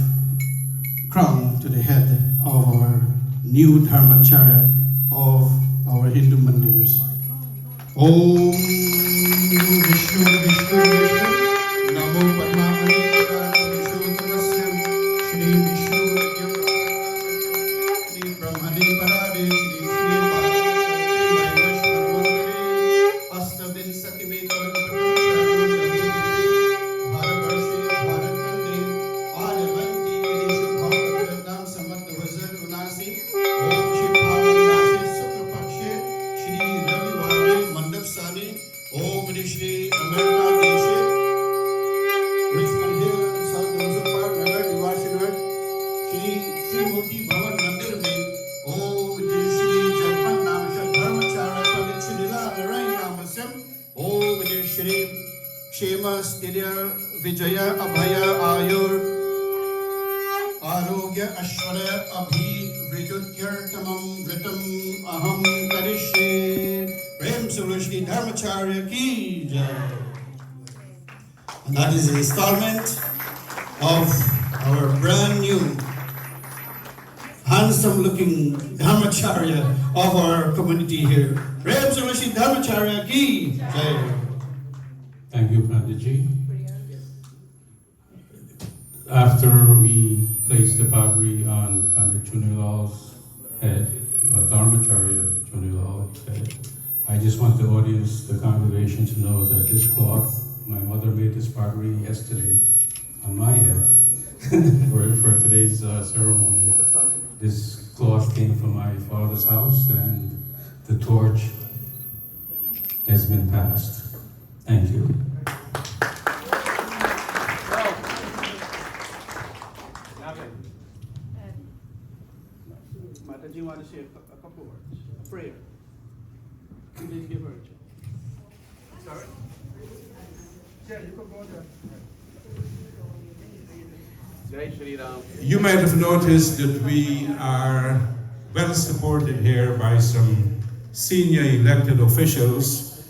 crown to the head of our new Dharamacharya of our Hindu mandirs. Om Vishnu Vishnu Vishnu Namo Padmavani Vishnu Tamasya Shri Vishnu Shri Brahmani Parade Shri Shri Bhagavate Astavin Satimeta Bharatvarshi Bharatmandi Aryavanti Kirishu Bhagavatam Samat Vazar Unasi Om Shri Om Shri America Deshe, Richmond Hill, South Dozer Park, Nagar, Diwashinwar, Shri Murti Bhavan Mandir mein, Om Shri Jagman Namasha Dharamacharya Pandit Chunelall Narayan Namasyam, Om Shri Kshema Sthirya Vijaya Abhaya Ayur Arogya Ashwarya Abhi Vidutyartamam Vritam Aham Karishye. Prem Shri Dharamacharya ki jai. And that is the installment of our brand new, handsome looking Dharamacharya of our community here. Prem Shri Dharamacharya ki jai. Thank you, Panditji. After we place the pagri on Pandit Chunelall's head, Dharamacharya Chunelall's head, I just want the audience, the congregation, to know that this cloth, my mother made this pagri yesterday on my head for today's ceremony. This cloth came from my father's house, and the torch has been passed. Thank you. Mataji, you want to say a couple words, a prayer? Please give her a chance. Sorry? Yeah, you can go there. Jai Shri Ram. You might have noticed that we are well supported here by some senior elected officials,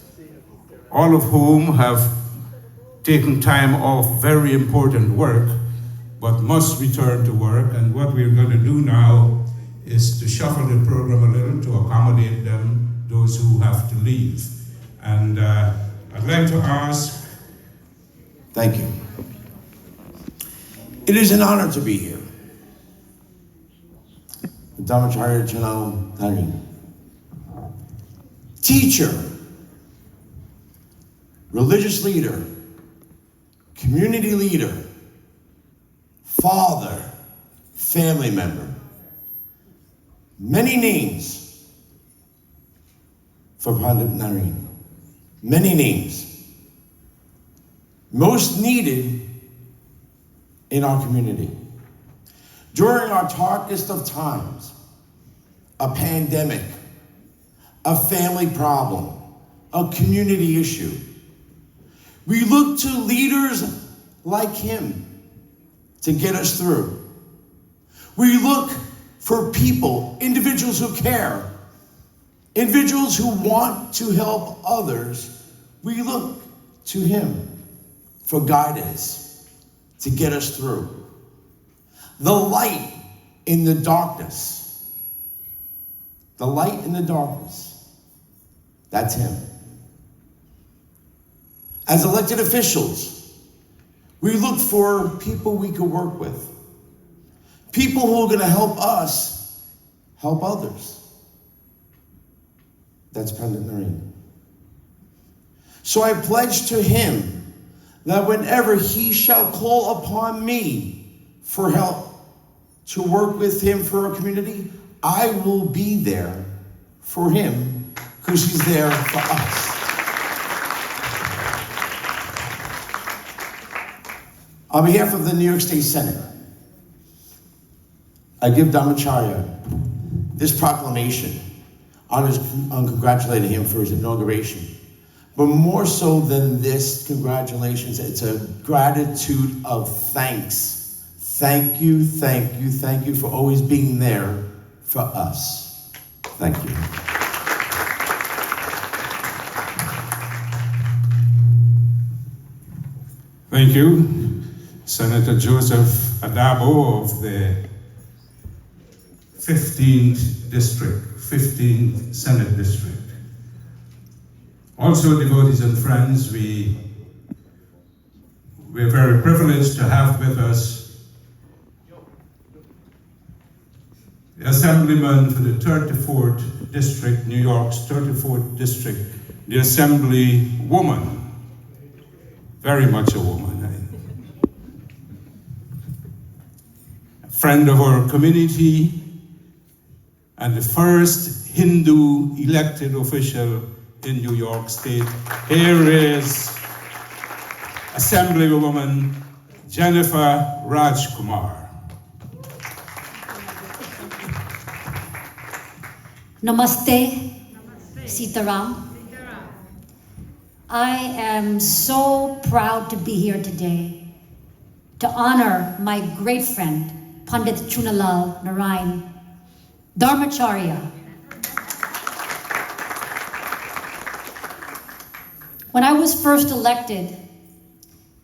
all of whom have taken time off very important work, but must return to work. And what we're going to do now is to shuffle the program a little to accommodate them, those who have to leave. And I'd like to ask. Thank you. It is an honor to be here. Dharamacharya Chunelall, teacher, religious leader, community leader, father, family member. Many names for Pandit Narayan. Many names. most needed in our community. During our darkest of times, a pandemic, a family problem, a community issue, we look to leaders like him to get us through. We look for people, individuals who care, individuals who want to help others. We look to him for guidance to get us through. The light in the darkness. The light in the darkness. That's him. As elected officials, we look for people we can work with. People who are going to help us help others. That's Pandit Narine. So I pledge to him that whenever he shall call upon me for help to work with him for our community, I will be there for him because he's there for us. On behalf of the New York State Senate, I give Dharamacharya this proclamation on congratulating him for his inauguration. But more so than this, congratulations, it's a gratitude of thanks. Thank you, thank you, thank you for always being there for us. Thank you. Thank you, Senator Joseph Adabo of the 15th Senate District. Also, devotees and friends, we're very privileged to have with us the Assemblyman for the 34th District, New York's 34th District, the Assemblywoman, very much a woman. A friend of our community and the first Hindu elected official in New York State. Here is Assemblywoman Jennifer Rajkumar. Namaste, Sitaram. I am so proud to be here today to honor my great friend, Pandit Chunelall Narayan, Dharamacharya. When I was first elected,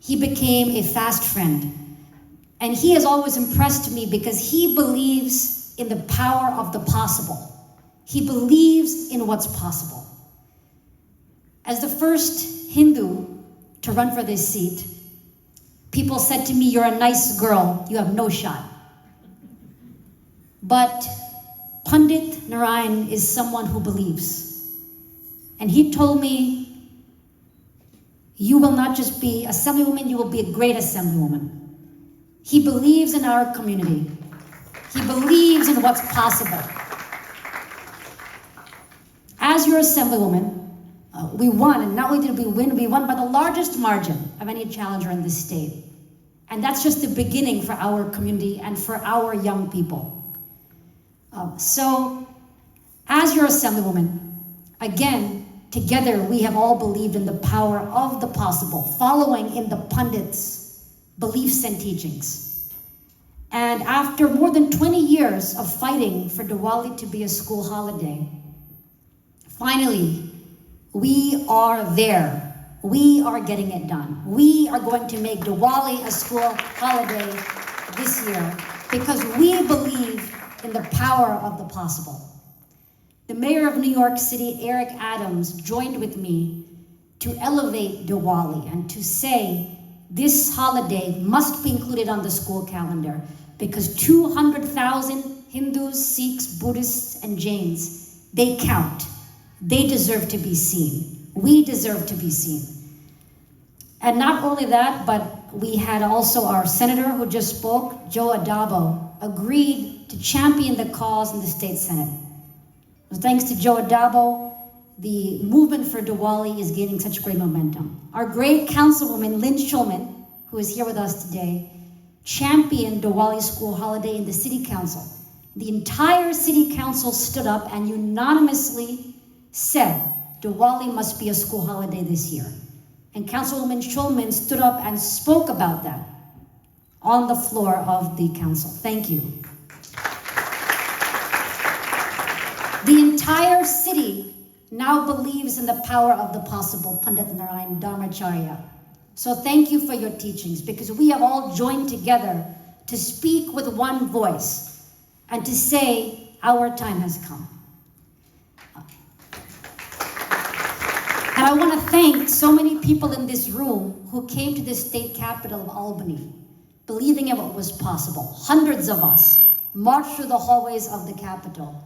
he became a fast friend. And he has always impressed me because he believes in the power of the possible. He believes in what's possible. As the first Hindu to run for this seat, people said to me, "You're a nice girl, you have no shot." But Pandit Narayan is someone who believes. And he told me, "You will not just be Assemblywoman, you will be a great Assemblywoman." He believes in our community. He believes in what's possible. As your Assemblywoman, we won, and not only did we won by the largest margin of any challenger in this state. And that's just the beginning for our community and for our young people. So, as your Assemblywoman, again, together we have all believed in the power of the possible, following in the Pandit's beliefs and teachings. And after more than 20 years of fighting for Diwali to be a school holiday, finally, we are there. We are getting it done. We are going to make Diwali a school holiday this year because we believe in the power of the possible. The mayor of New York City, Eric Adams, joined with me to elevate Diwali and to say this holiday must be included on the school calendar because 200,000 Hindus, Sikhs, Buddhists, and Jains, they count. They deserve to be seen. We deserve to be seen. And not only that, but we had also our senator who just spoke, Joe Adabo, agreed to champion the cause in the state Senate. Thanks to Joe Adabo, the movement for Diwali is gaining such great momentum. Our great councilwoman, Lynn Schulman, who is here with us today, championed Diwali school holiday in the city council. The entire city council stood up and unanimously said Diwali must be a school holiday this year. And Councilwoman Schulman stood up and spoke about that on the floor of the council. Thank you. The entire city now believes in the power of the possible, Pandit Narayan Dharamacharya. So thank you for your teachings, because we have all joined together to speak with one voice and to say our time has come. And I want to thank so many people in this room who came to the state capital of Albany, believing in what was possible. Hundreds of us marched through the hallways of the capital,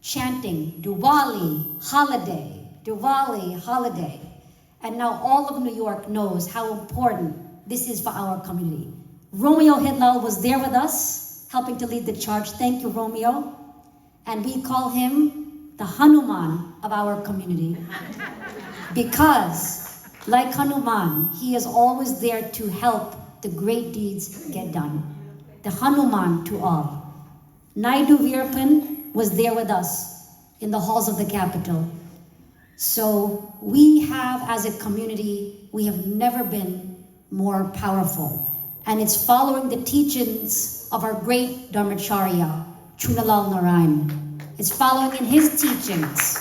chanting, Diwali, holiday, Diwali, holiday. And now all of New York knows how important this is for our community. Romeo Hidlal was there with us, helping to lead the charge. Thank you, Romeo. And we call him the Hanuman of our community. Because, like Hanuman, he is always there to help the great deeds get done. The Hanuman to all. Naidu Veerappan was there with us in the halls of the Capitol. So we have, as a community, we have never been more powerful. And it's following the teachings of our great Dharamacharya, Chunelall Narayan. It's following in his teachings.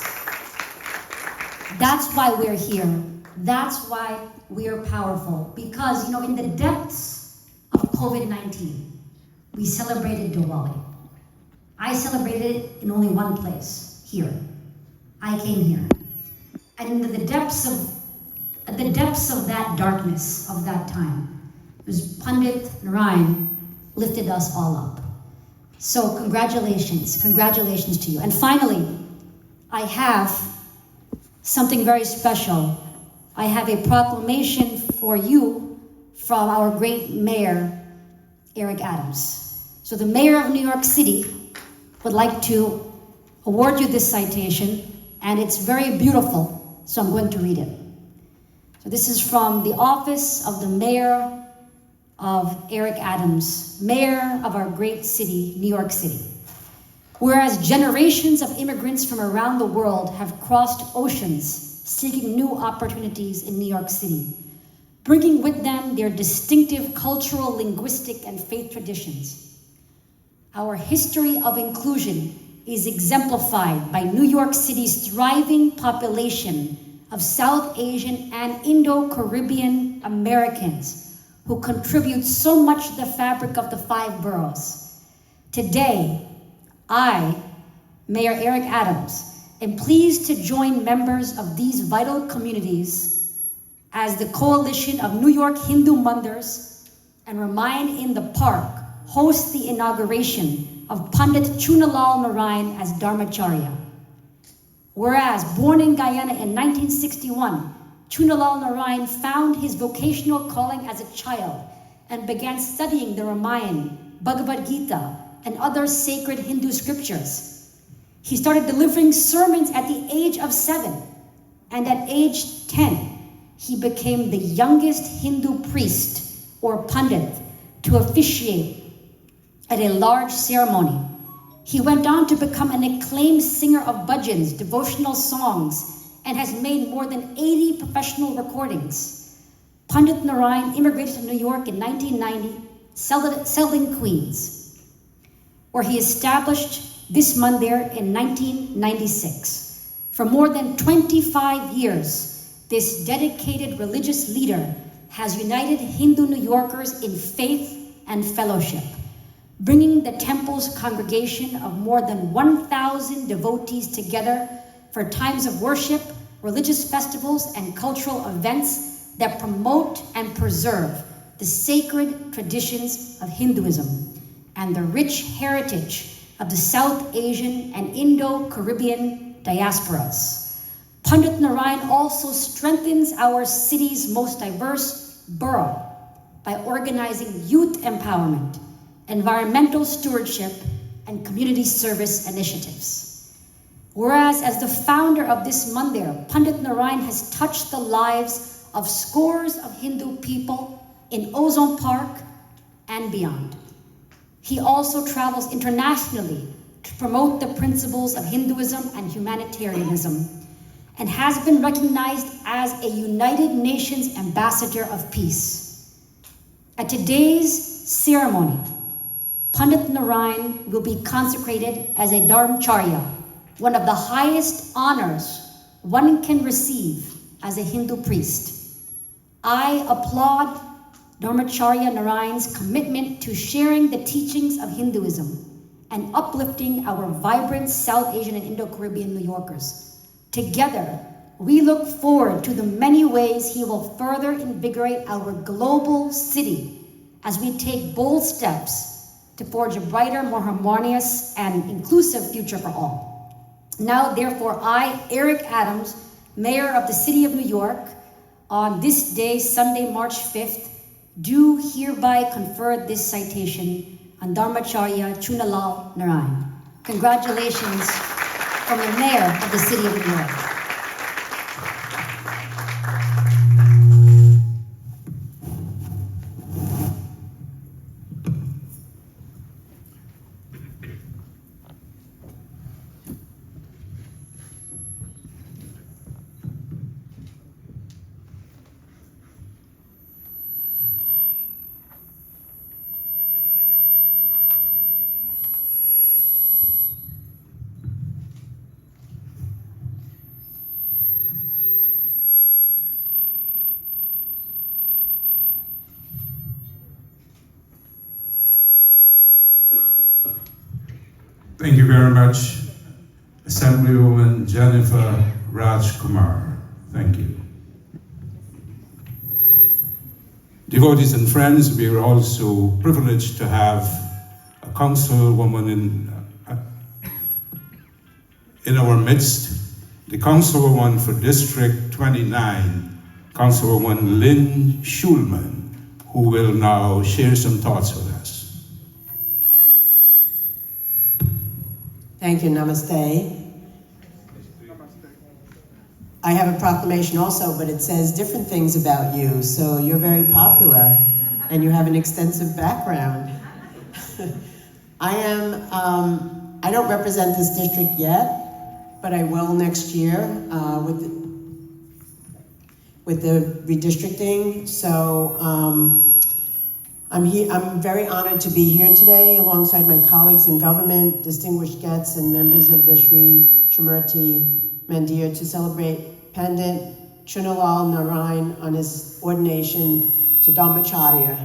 That's why we're here. That's why we're powerful. Because, in the depths of COVID-19, we celebrated Diwali. I celebrated it in only one place, here. I came here. And in the depths of that darkness of that time, it was Pandit Narayan lifted us all up. So congratulations to you. And finally, I have something very special. I have a proclamation for you from our great mayor, Eric Adams. So the mayor of New York City would like to award you this citation, and it's very beautiful, so I'm going to read it. So this is from the office of the mayor of Eric Adams, mayor of our great city, New York City. Whereas generations of immigrants from around the world have crossed oceans seeking new opportunities in New York City, bringing with them their distinctive cultural, linguistic, and faith traditions. Our history of inclusion is exemplified by New York City's thriving population of South Asian and Indo-Caribbean Americans who contribute so much to the fabric of the 5 boroughs. Today, I, Mayor Eric Adams, am pleased to join members of these vital communities as the Coalition of New York Hindu Mandirs and Ramayan in the Park hosts the inauguration of Pandit Chunelall Narayan as Dharamacharya. Whereas born in Guyana in 1961, Chunelall Narayan found his vocational calling as a child and began studying the Ramayana, Bhagavad Gita, and other sacred Hindu scriptures. He started delivering sermons at the age of 7, and at age 10, he became the youngest Hindu priest or Pandit to officiate at a large ceremony. He went on to become an acclaimed singer of bhajans, devotional songs, and has made more than 80 professional recordings. Pandit Narayan immigrated to New York in 1990, settled in Queens, where he established this mandir in 1996. For more than 25 years, this dedicated religious leader has united Hindu New Yorkers in faith and fellowship, bringing the temple's congregation of more than 1,000 devotees together for times of worship, religious festivals, and cultural events that promote and preserve the sacred traditions of Hinduism and the rich heritage of the South Asian and Indo-Caribbean diasporas. Pandit Narayan also strengthens our city's most diverse borough by organizing youth empowerment, environmental stewardship, and community service initiatives. Whereas as the founder of this mandir, Pandit Narayan has touched the lives of scores of Hindu people in Ozone Park and beyond. He also travels internationally to promote the principles of Hinduism and humanitarianism, and has been recognized as a United Nations Ambassador of Peace. At today's ceremony, Pandit Narayan will be consecrated as a Dharamacharya, one of the highest honors one can receive as a Hindu priest. I applaud Dharamacharya Narayan's commitment to sharing the teachings of Hinduism and uplifting our vibrant South Asian and Indo-Caribbean New Yorkers. Together, we look forward to the many ways he will further invigorate our global city as we take bold steps to forge a brighter, more harmonious, and inclusive future for all. Now, therefore, I, Eric Adams, Mayor of the City of New York, on this day, Sunday, March 5th, do hereby confer this citation on Dharamacharya Chunelall Narayan. Congratulations from the Mayor of the City of New York. Thank you very much, Assemblywoman Jennifer Rajkumar. Thank you. Devotees and friends, we are also privileged to have a councilwoman in our midst, the councilwoman for District 29, Councilwoman Lynn Schulman, who will now share some thoughts with us. Thank you, namaste. I have a proclamation also, but it says different things about you. So you're very popular and you have an extensive background. I don't represent this district yet, but I will next year with the redistricting. So I'm very honored to be here today alongside my colleagues in government, distinguished guests, and members of the Sri Shrimurti Mandir to celebrate Pandit Chunelall Narayan on his ordination to Dharamacharya.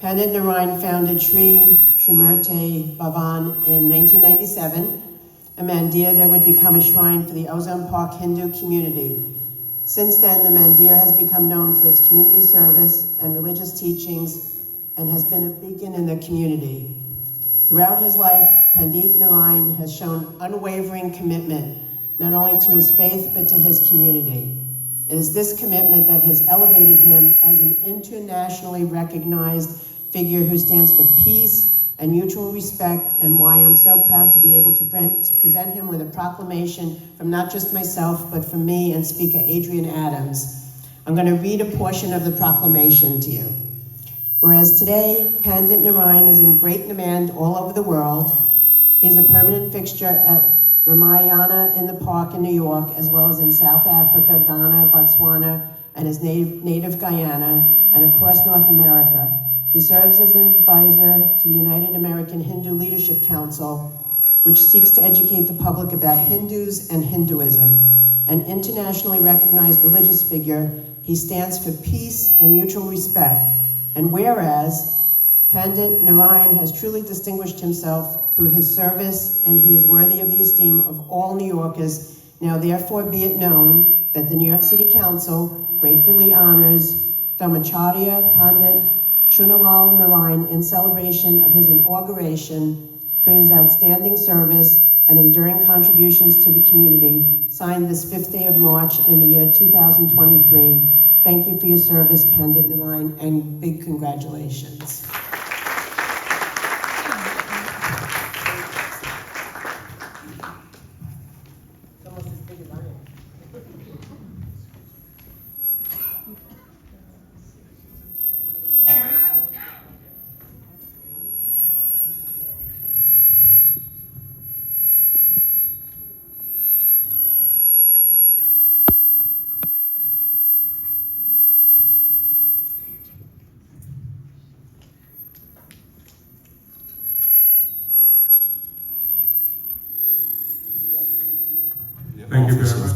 Pandit Narayan founded Sri Shrimurti Bhavan in 1997, a mandir that would become a shrine for the Ozone Park Hindu community. Since then, the mandir has become known for its community service and religious teachings and has been a beacon in the community. Throughout his life, Pandit Narayan has shown unwavering commitment, not only to his faith, but to his community. It is this commitment that has elevated him as an internationally recognized figure who stands for peace and mutual respect, and why I'm so proud to be able to present him with a proclamation from not just myself, but from me and Speaker Adrian Adams. I'm going to read a portion of the proclamation to you. Whereas today, Pandit Narayan is in great demand all over the world. He is a permanent fixture at Ramayana in the Park in New York, as well as in South Africa, Ghana, Botswana, and his native Guyana, and across North America. He serves as an advisor to the United American Hindu Leadership Council, which seeks to educate the public about Hindus and Hinduism. An internationally recognized religious figure, he stands for peace and mutual respect. And whereas Pandit Narayan has truly distinguished himself through his service, and he is worthy of the esteem of all New Yorkers, now therefore be it known that the New York City Council gratefully honors Dharamacharya Pandit Chunelall Narayan in celebration of his inauguration for his outstanding service and enduring contributions to the community, signed this 5th day of March in the year 2023. Thank you for your service, Pandit Narayan, and big congratulations.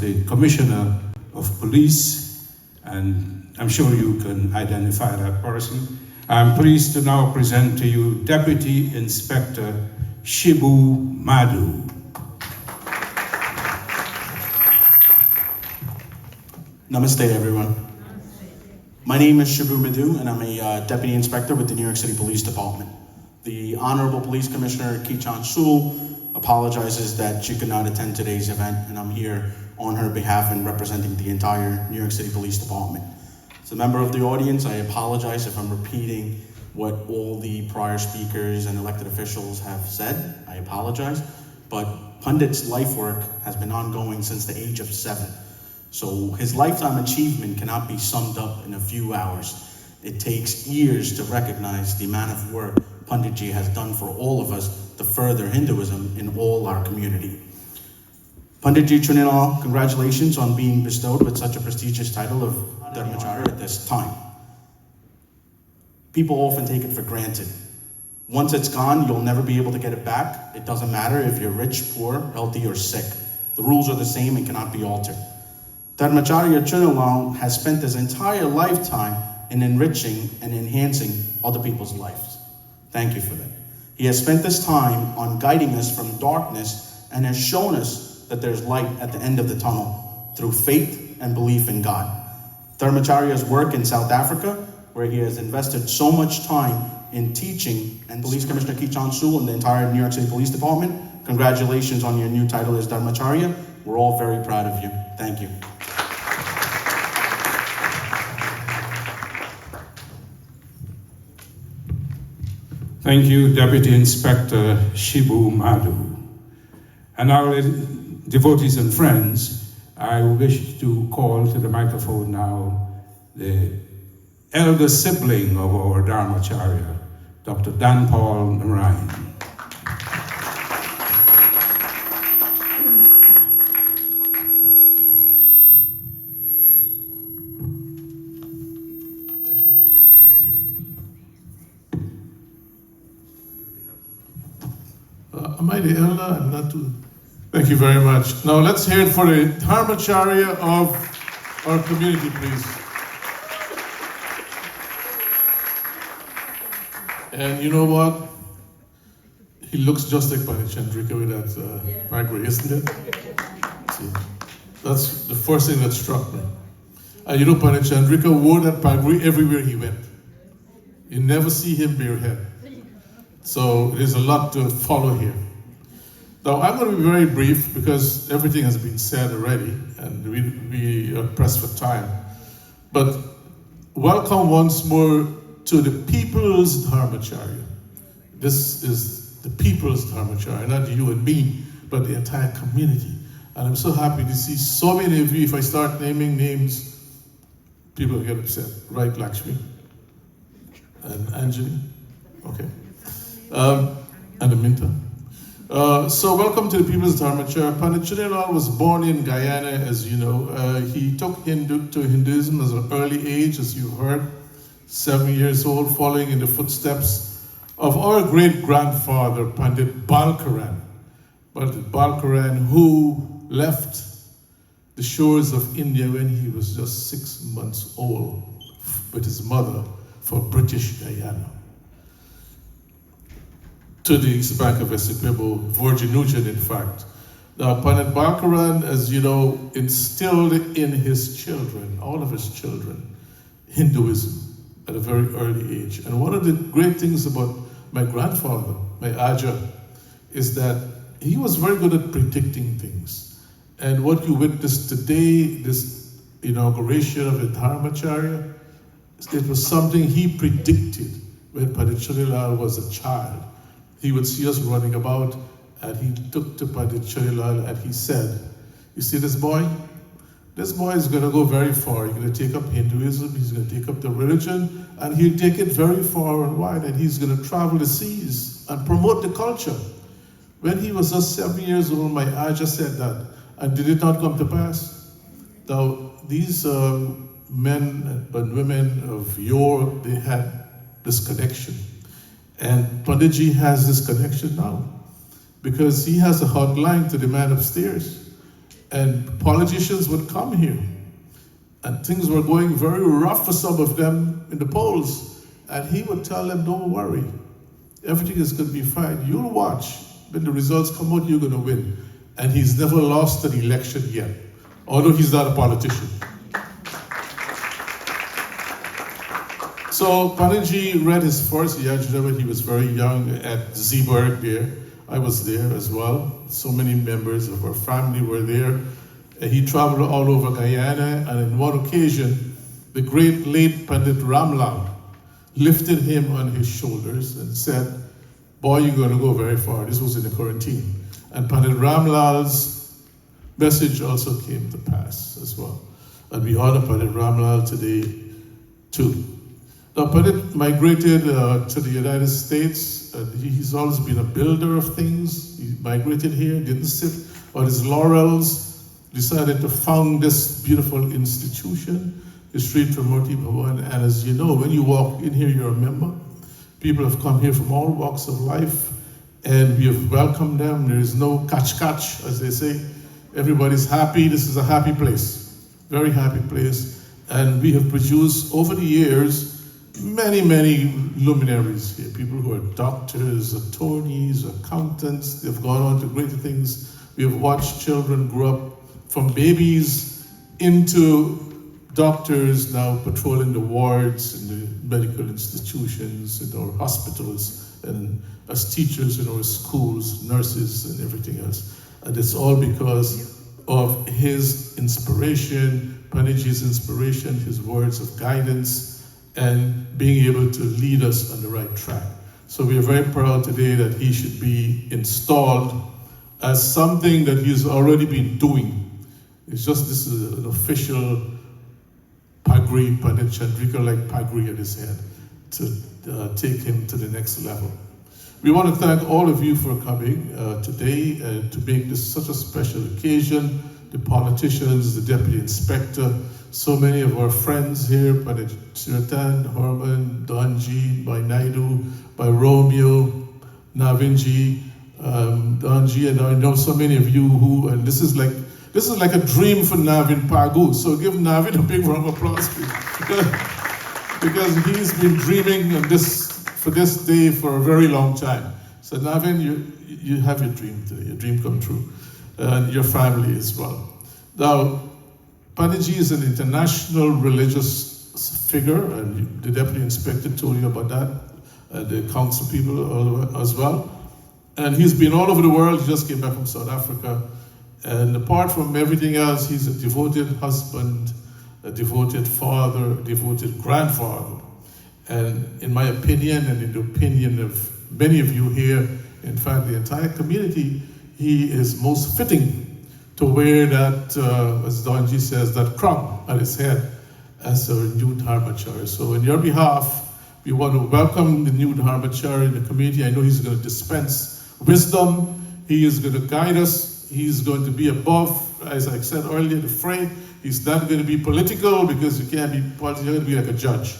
the Commissioner of Police, and I'm sure you can identify that person. I'm pleased to now present to you Deputy Inspector Shibu Madhu. Namaste, everyone. My name is Shibu Madhu, and I'm a Deputy Inspector with the New York City Police Department. The Honorable Police Commissioner, Kichan Sul, apologizes that she could not attend today's event, and I'm here on her behalf and representing the entire New York City Police Department. As a member of the audience, I apologize if I'm repeating what all the prior speakers and elected officials have said. I apologize, but Pandit's life work has been ongoing since the age of 7. So his lifetime achievement cannot be summed up in a few hours. It takes years to recognize the amount of work Panditji has done for all of us to further Hinduism in all our community. Panditji Chunelall, congratulations on being bestowed with such a prestigious title of Dharamacharya at this time. People often take it for granted. Once it's gone, you'll never be able to get it back. It doesn't matter if you're rich, poor, healthy, or sick. The rules are the same and cannot be altered. Dharamacharya Chunelall has spent his entire lifetime in enriching and enhancing other people's lives. Thank you for that. He has spent this time on guiding us from darkness and has shown us that there's light at the end of the tunnel through faith and belief in God. Dharamacharya's work in South Africa, where he has invested so much time in teaching, and Police Commissioner Kichan Sul and the entire New York City Police Department, congratulations on your new title as Dharamacharya. We're all very proud of you. Thank you. Thank you, Deputy Inspector Shibu Madhu. And now, devotees and friends, I wish to call to the microphone now the elder sibling of our Dharamacharya, Dr. Danpal Narayan. Am I the elder? I'm not too. Thank you very much. Now let's hear it for the Dharamacharya of our community, please. And you know what? He looks just like Pandit Chandrika with that pagri, isn't it? See, that's the first thing that struck me. And you know, Pandit Chandrika wore that pagri everywhere he went. You never see him barehead. So there's a lot to follow here. Now, I'm going to be very brief because everything has been said already and we are pressed for time. But welcome once more to the People's Dharamacharya. This is the People's Dharamacharya, not you and me, but the entire community. And I'm so happy to see so many of you. If I start naming names, people get upset. Right, Lakshmi? And Anjali? Okay. And Aminta. So welcome to the People's Dharamacharya. Pandit Chunelall was born in Guyana, as you know. He took to Hinduism at an early age, as you heard, 7 years old, following in the footsteps of our great-grandfather, Pandit Balkaran. Pandit Balkaran, who left the shores of India when he was just 6 months old with his mother for British Guyana. To the east bank of Essequibo, Virgin Nugent, in fact. Now, Pandit Balkaran, as you know, instilled in his children, all of his children, Hinduism at a very early age. And one of the great things about my grandfather, my Aja, is that he was very good at predicting things. And what you witnessed today, this inauguration of the Dharamacharya, it was something he predicted when Pandit Chunelall was a child. He would see us running about, and he took to Pandit Chunelall and he said, you see this boy? This boy is going to go very far. He's going to take up Hinduism, he's going to take up the religion, and he'll take it very far and wide, and he's going to travel the seas and promote the culture. When he was just 7 years old, my Aja said that, and did it not come to pass? Now, these men and women of yore, they had this connection. And Panditji has this connection now because he has a hotline to the man upstairs. And politicians would come here. And things were going very rough for some of them in the polls. And he would tell them, don't worry, everything is going to be fine. You'll watch. When the results come out, you're going to win. And he's never lost an election yet, although he's not a politician. So Pandit read his first yajna when he was very young at Zeeburg there. I was there as well. So many members of our family were there. And he traveled all over Guyana, and on one occasion, the great late Pandit Ramlal lifted him on his shoulders and said, boy, you're going to go very far. This was in the quarantine. And Pandit Ramlal's message also came to pass as well. And we honor Pandit Ramlal today too. Now, Pandit migrated to the United States. He's always been a builder of things. He migrated here, didn't sit on his laurels, decided to found this beautiful institution, the Sri Trimurti Bhavan. And as you know, when you walk in here, you're a member. People have come here from all walks of life, and we have welcomed them. There is no catch, as they say. Everybody's happy. This is a happy place, very happy place. And we have produced, over the years, many, many luminaries here, people who are doctors, attorneys, accountants. They've gone on to greater things. We have watched children grow up from babies into doctors, now patrolling the wards in the medical institutions, in our hospitals, and as teachers in our schools, nurses, and everything else. And it's all because of his inspiration, Panditji's inspiration, his words of guidance, and being able to lead us on the right track. So we are very proud today that he should be installed as something that he's already been doing. It's just this is an official pagri, Pandit Chandrika like pagri at his head to take him to the next level. We want to thank all of you for coming today to make this such a special occasion. The politicians, the deputy inspector, so many of our friends here, Pandit Chiratan, Harman, Donji, by Naidu, by Romeo, Navinji, Donji, and I know so many of you who, and this is like a dream for Navin Pagu. So give Navin a big round of applause, please. Because he's been dreaming of for this day for a very long time. So Navin, you have your dream today, your dream come true, and your family as well. Now, Panditji is an international religious figure, and the deputy inspector told you about that, the council people as well. And he's been all over the world. He just came back from South Africa. And apart from everything else, he's a devoted husband, a devoted father, a devoted grandfather. And in my opinion, and in the opinion of many of you here, in fact, the entire community, he is most fitting to wear that, as Donji says, that crown on his head as a new Dharamacharya. So on your behalf, we want to welcome the new Dharamacharya in the community. I know he's going to dispense wisdom. He is going to guide us. He's going to be above, as I said earlier, the fray. He's not going to be political, because you can't be political. You're going to be like a judge.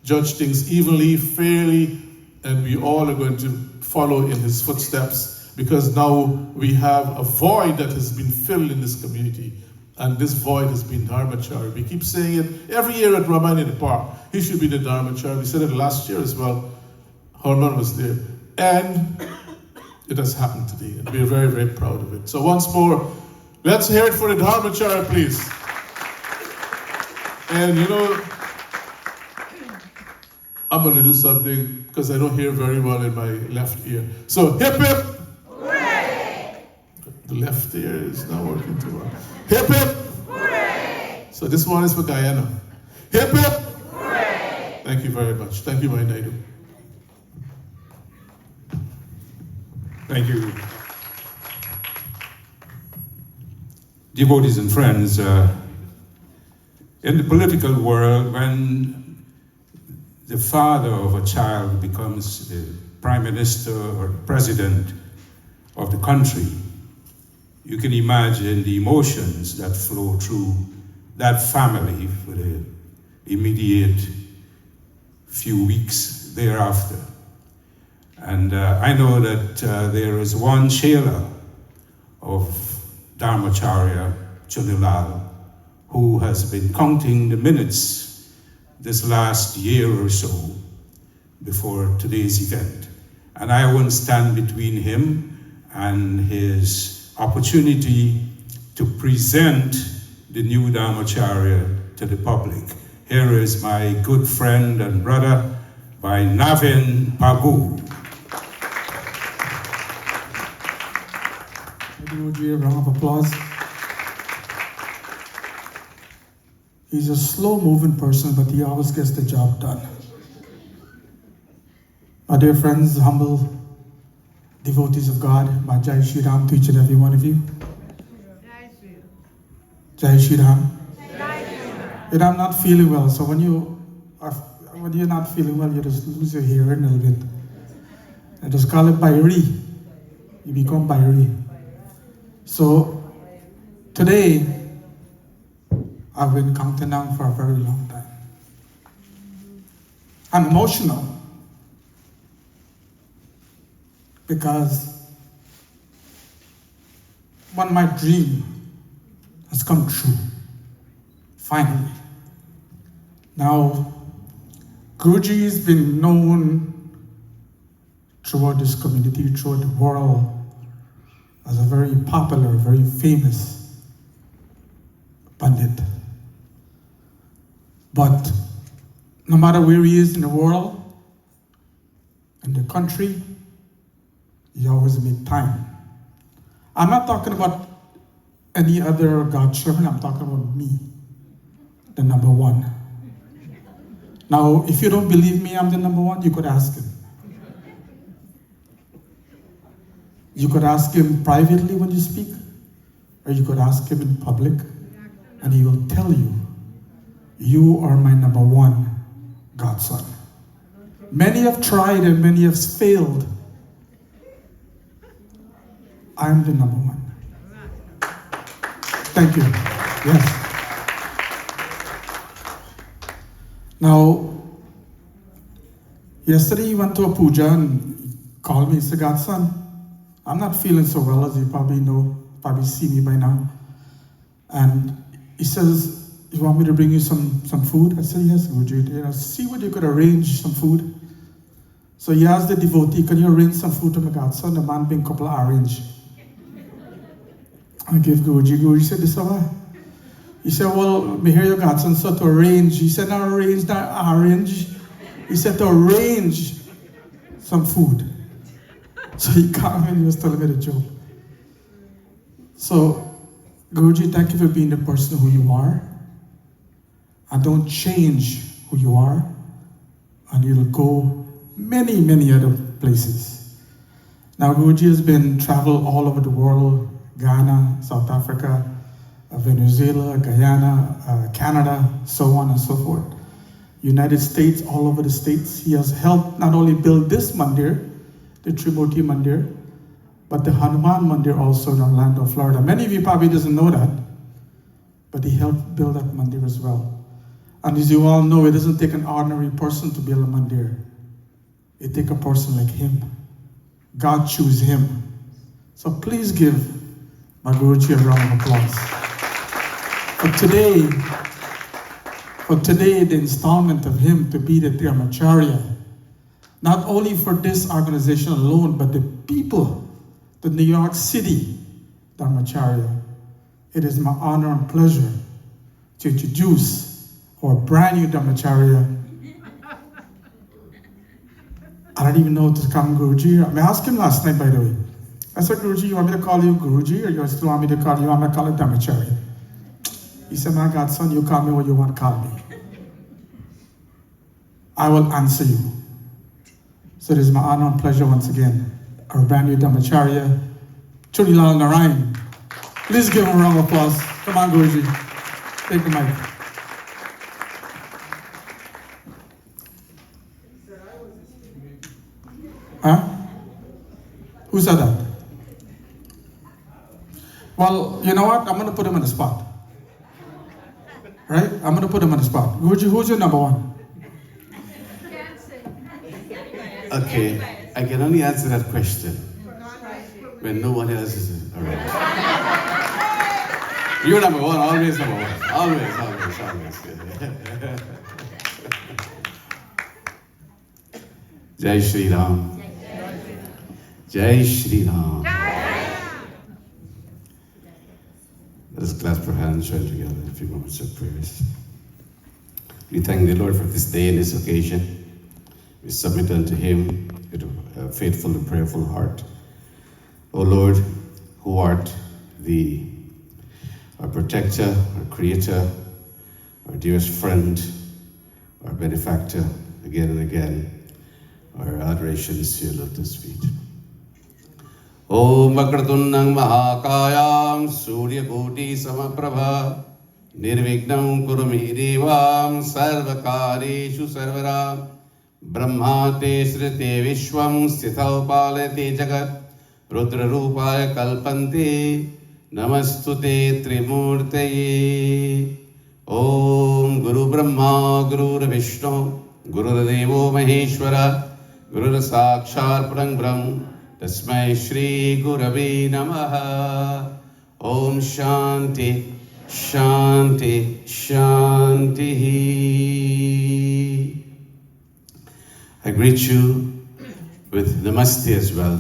Judge things evenly, fairly, and we all are going to follow in his footsteps, because now we have a void that has been filled in this community, and this void has been Dharamacharya. We keep saying it every year at Raman in the Park. He should be the Dharamacharya. We said it last year as well. Harman was there. And it has happened today, and we're very, very proud of it. So once more, let's hear it for the Dharamacharya, please. And you know, I'm going to do something because I don't hear very well in my left ear. So hip hip! Hooray! The left ear is not working too well. Hip hip! Hooray! So this one is for Guyana. Hip hip! Hooray! Thank you very much. Thank you, my Naidu. Thank you. Devotees and friends, in the political world, when the father of a child becomes the prime minister or president of the country, you can imagine the emotions that flow through that family for the immediate few weeks thereafter. And I know that there is one Chela of Dharamacharya Chunelall, who has been counting the minutes this last year or so before today's event. And I won't stand between him and his opportunity to present the new Dharamacharya to the public. Here is my good friend and brother by Navin Pagu. A round of applause. He's a slow-moving person, but he always gets the job done. My dear friends, humble devotees of God, my Jai Shri Ram to each and every one of you. Jai Shri Ram. And I'm not feeling well, so when you're not feeling well, you just lose your hearing a little bit. I just call it Bairi. You become Bairi. So today, I've been counting down for a very long time. I'm emotional because when my dream has come true, finally. Now, Guruji has been known throughout this community, throughout the world, as a very popular, very famous Pandit. But no matter where he is in the world, in the country, he always made time. I'm not talking about any other God servant, I'm talking about me, the number one. Now, if you don't believe me, I'm the number one, you could ask him. You could ask him privately when you speak, or you could ask him in public, and he will tell you, you are my number one godson. Many have tried and many have failed. I'm the number one. Thank you. Yes. Now, yesterday he went to a puja and called me. He said, Godson, I'm not feeling so well, as you probably know, probably see me by now. And he says, you want me to bring you some food? I said, yes, Guruji. See what you could arrange some food. So he asked the devotee, can you arrange some food to my godson? The man being couple orange. I gave Guruji. Guruji said, this is why. He said, well, me hear your godson, so to arrange. He said, not arrange, not orange. He said to arrange some food. So he came and he was telling me the joke. So, Guruji, thank you for being the person who you are. And don't change who you are. And you'll go many, many other places. Now, Guruji has been traveled all over the world, Ghana, South Africa, Venezuela, Guyana, Canada, so on and so forth. United States, all over the states. He has helped not only build this mandir, the Trimurti Mandir, but the Hanuman Mandir also in Orlando, Florida. Many of you probably doesn't know that, but he helped build that mandir as well. And as you all know, it doesn't take an ordinary person to build a mandir. It takes a person like him. God chose him. So please give my Guruji a round of applause. For today, the installment of him to be the Dharamacharya, not only for this organization alone, but the people, the New York City Dharamacharya. It is my honor and pleasure to introduce our brand new Dharamacharya. I don't even know what to call him Guruji. I asked him last night, by the way. I said, Guruji, you want me to call you Guruji, or you still want me to call you, I'm going to call you Dharamacharya? He said, my godson, you call me what you want to call me. I will answer you. So it is my honor and pleasure once again, our brand new Dharamacharya, Chunelall Narayan. Please give him a round of applause. Come on, Guruji. Take the mic. Huh? Who said that? Well, you know what? I'm going to put him on the spot. Right? I'm going to put him on the spot. Guruji, who's your number one? Okay, I can only answer that question when no one else is around. You're number one, always number one. Always. Jai Shri Ram. Jai Shri Ram. Let us clasp our hands, join together in a few moments of prayers. We thank the Lord for this day and this occasion. We submit unto Him with a faithful and prayerful heart. O Lord, who art our protector, our creator, our dearest friend, our benefactor, again and again, our adorations to your lotus feet. Om Vakratunnam Mahakayam Surya Koti Samaprabha Nirvignam Kurumi Devam Sarvakareshu Sarvaram Brahma Te Srite Vishwam Sthitau Palate Jagat Rudra Rupaya Kalpante Namastute Trimurtaye. Om Guru Brahma Guru Vishnu Guru Devo Maheshwara Guru Sakshar Param Tasmai Shri Gurave Namaha. Om Shanti Shanti Shanti. I greet you with Namaste as well.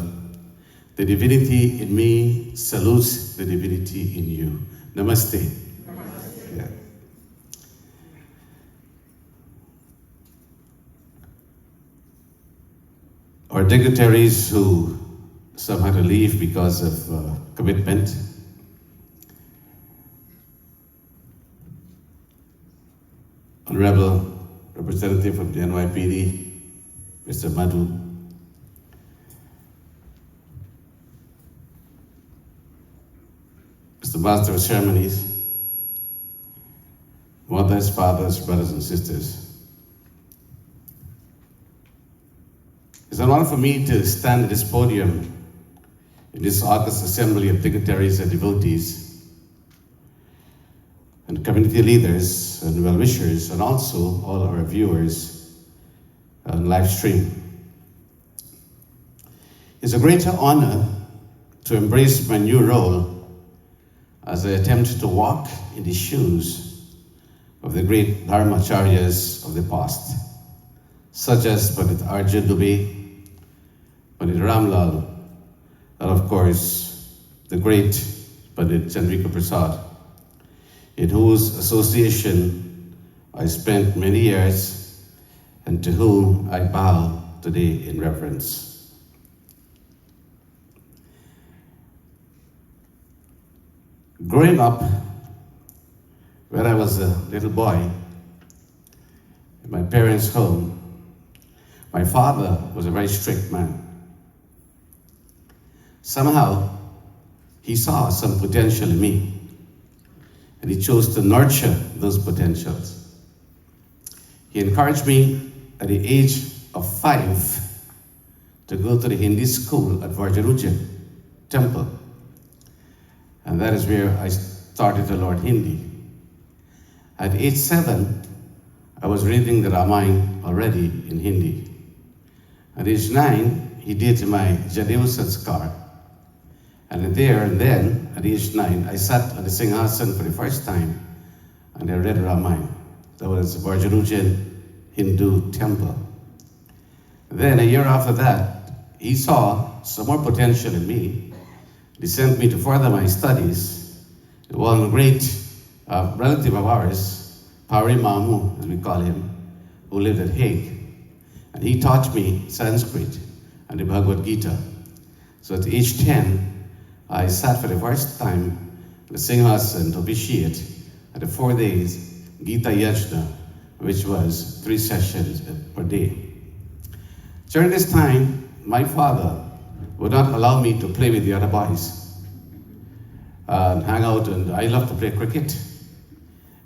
The divinity in me salutes the divinity in you. Namaste. Yeah. Our dignitaries who some had to leave because of commitment. Honorable Representative from the NYPD, Mr. Madhu. Mr. Master of Ceremonies, mothers, fathers, brothers and sisters. It's an honor for me to stand at this podium in this august assembly of dignitaries and devotees and community leaders and well-wishers, and also all our viewers on live stream. It's a great honor to embrace my new role as I attempt to walk in the shoes of the great Dharamacharya's of the past, such as Pandit Arjun Dubey, Pandit Ramlal, and of course, the great Pandit Chandrika Prasad, in whose association I spent many years and to whom I bow today in reverence. Growing up, when I was a little boy, in my parents' home, my father was a very strict man. Somehow, he saw some potential in me, and he chose to nurture those potentials. He encouraged me at the age of 5 to go to the Hindi school at Varjaruja temple. And that is where I started to learn Hindi. At age 7, I was reading the Ramayana already in Hindi. At age 9, he did my Jadev Sanskar. And there and then, at age 9, I sat on the Singhasan for the first time and I read Ramayana. That was Varjarujan Hindu temple. Then a year after that, he saw some more potential in me. He sent me to further my studies. One great relative of ours, Pari Mamu, as we call him, who lived at Hague. And he taught me Sanskrit and the Bhagavad Gita. So at age 10, I sat for the first time at the Singhasan to officiate at the 4 days Gita Yajna, which was 3 sessions per day. During this time, my father would not allow me to play with the other boys and hang out, and I love to play cricket.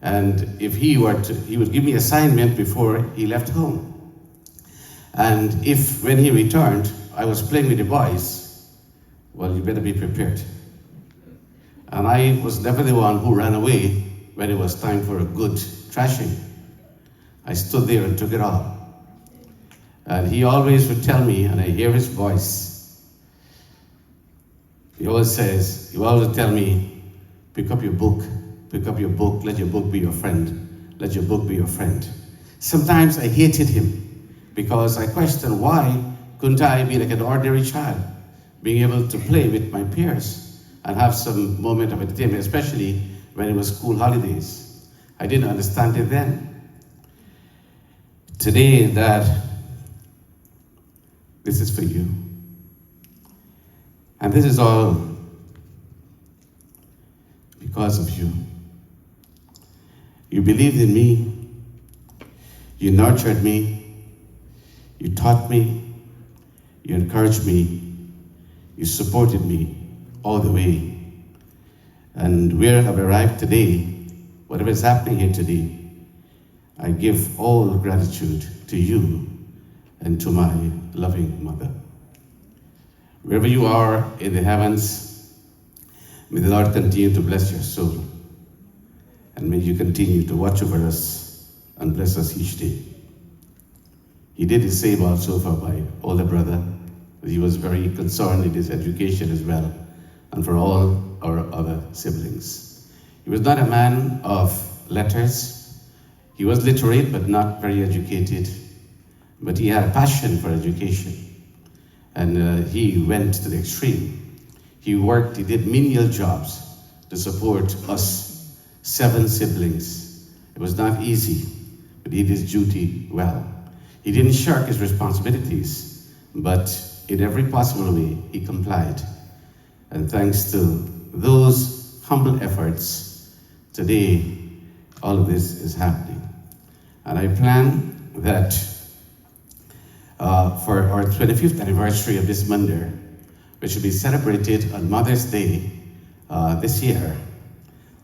And if he would give me assignment before he left home. And if when he returned, I was playing with the boys, well, you better be prepared. And I was never the one who ran away when it was time for a good thrashing. I stood there and took it all. And he always would tell me, and I hear his voice, he always tell me, pick up your book Pick up your book, let your book be your friend. Let your book be your friend. Sometimes I hated him because I questioned why couldn't I be like an ordinary child, being able to play with my peers and have some moment of entertainment, especially when it was school holidays. I didn't understand it then. Today, Dad, this is for you. And this is all because of you. You believed in me, you nurtured me, you taught me, you encouraged me, you supported me all the way. And where I've arrived today, whatever is happening here today, I give all gratitude to you and to my loving mother. Wherever you are in the heavens, may the Lord continue to bless your soul. And may you continue to watch over us and bless us each day. He did the same also for my older brother. He was very concerned in his education as well, and for all our other siblings. He was not a man of letters. He was literate, but not very educated. But he had a passion for education. And he went to the extreme. He worked, he did menial jobs to support us 7 siblings. It was not easy, but he did his duty well. He didn't shirk his responsibilities, but in every possible way, he complied. And thanks to those humble efforts, today, all of this is happening. And I plan that for our 25th anniversary of this Monday, which will be celebrated on Mother's Day this year,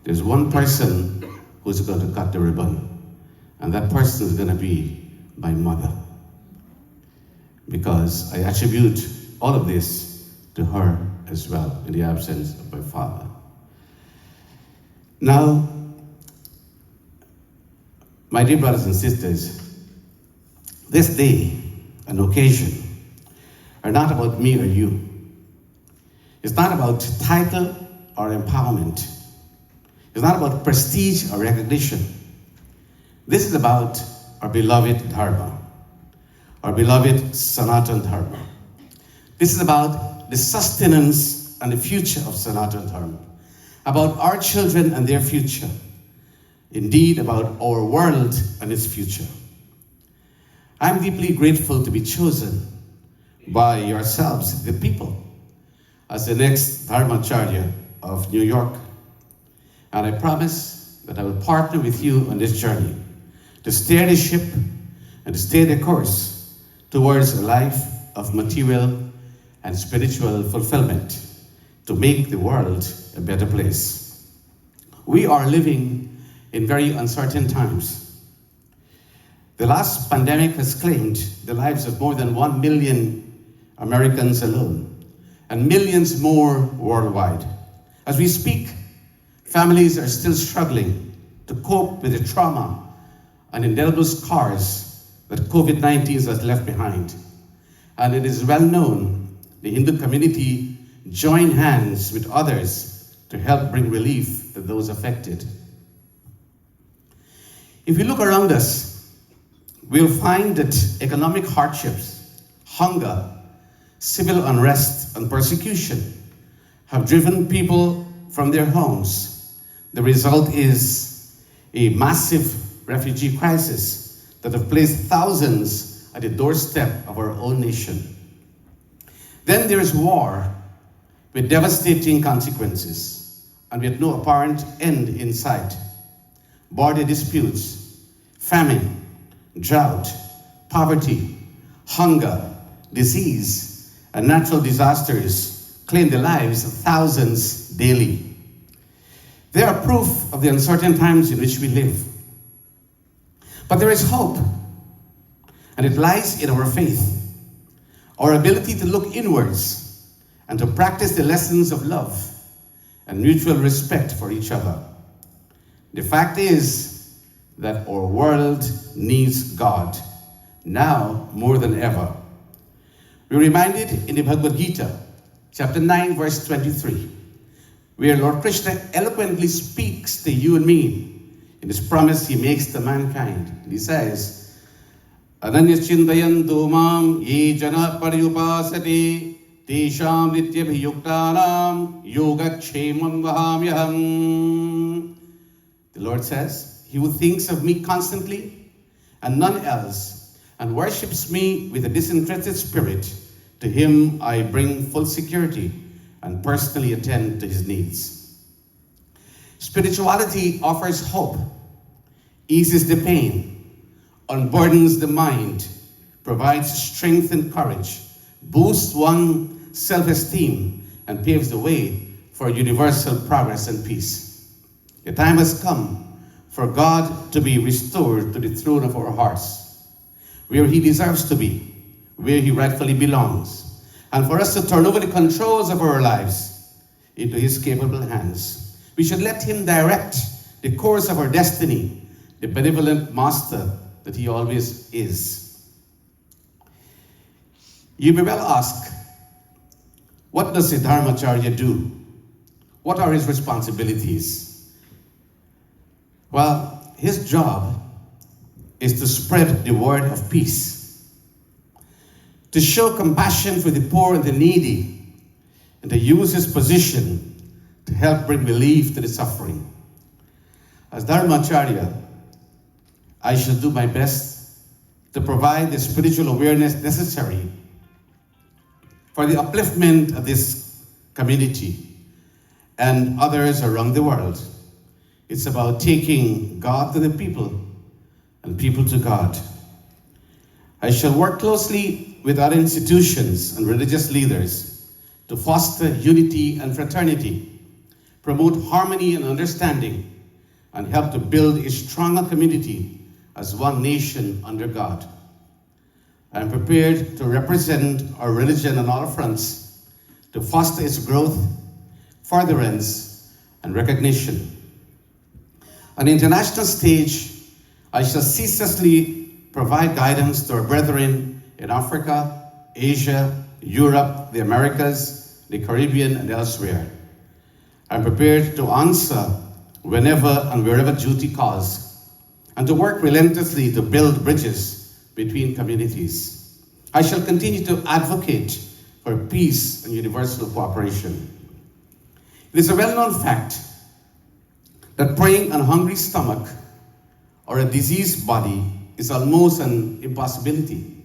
there's one person who's going to cut the ribbon, and that person is going to be my mother. Because I attribute all of this to her as well, in the absence of my father. Now, my dear brothers and sisters, this day, an occasion, are not about me or you. It's not about title or empowerment. It's not about prestige or recognition. This is about our beloved Dharma, our beloved Sanatana Dharma. This is about the sustenance and the future of Sanatana Dharma, about our children and their future, indeed about our world and its future. I'm deeply grateful to be chosen by yourselves, the people, as the next Dharamacharya of New York. And I promise that I will partner with you on this journey to steer the ship and to stay the course towards a life of material and spiritual fulfillment to make the world a better place. We are living in very uncertain times. The last pandemic has claimed the lives of more than 1 million Americans alone, and millions more worldwide. As we speak, families are still struggling to cope with the trauma and indelible scars that COVID-19 has left behind. And it is well known the Hindu community joined hands with others to help bring relief to those affected. If we look around us, we'll find that economic hardships, hunger, civil unrest, and persecution have driven people from their homes. The result is a massive refugee crisis that have placed thousands at the doorstep of our own nation. Then there is war with devastating consequences and with no apparent end in sight. Border disputes, famine, drought, poverty, hunger, disease, and natural disasters claim the lives of thousands daily. They are proof of the uncertain times in which we live. But there is hope, and it lies in our faith, our ability to look inwards and to practice the lessons of love and mutual respect for each other. The fact is that our world needs God, now more than ever. We're reminded in the Bhagavad Gita, chapter 9, verse 23, where Lord Krishna eloquently speaks to you and me in his promise he makes to mankind. And he says, Ananyachindayantu mam ye jana paryupasati tesham nityabhiyuktanam yogakshemam vahamyaham. The Lord says, he who thinks of me constantly and none else, and worships me with a disinterested spirit, to him I bring full security and personally attend to his needs. Spirituality offers hope, eases the pain, unburdens the mind, provides strength and courage, boosts one's self-esteem, and paves the way for universal progress and peace. The time has come for God to be restored to the throne of our hearts, where he deserves to be, where he rightfully belongs, and for us to turn over the controls of our lives into his capable hands. We should let him direct the course of our destiny, the benevolent master that he always is. You may well ask, what does a Dharamacharya do? What are his responsibilities? Well, his job is to spread the word of peace, to show compassion for the poor and the needy, and to use his position to help bring relief to the suffering. As Dharamacharya, I shall do my best to provide the spiritual awareness necessary for the upliftment of this community and others around the world. It's about taking God to the people and people to God. I shall work closely with other institutions and religious leaders to foster unity and fraternity, promote harmony and understanding, and help to build a stronger community as one nation under God. I am prepared to represent our religion on all fronts to foster its growth, furtherance, and recognition. On the international stage, I shall ceaselessly provide guidance to our brethren in Africa, Asia, Europe, the Americas, the Caribbean, and elsewhere. I'm prepared to answer whenever and wherever duty calls, and to work relentlessly to build bridges between communities. I shall continue to advocate for peace and universal cooperation. It is a well-known fact that praying on a hungry stomach or a diseased body is almost an impossibility.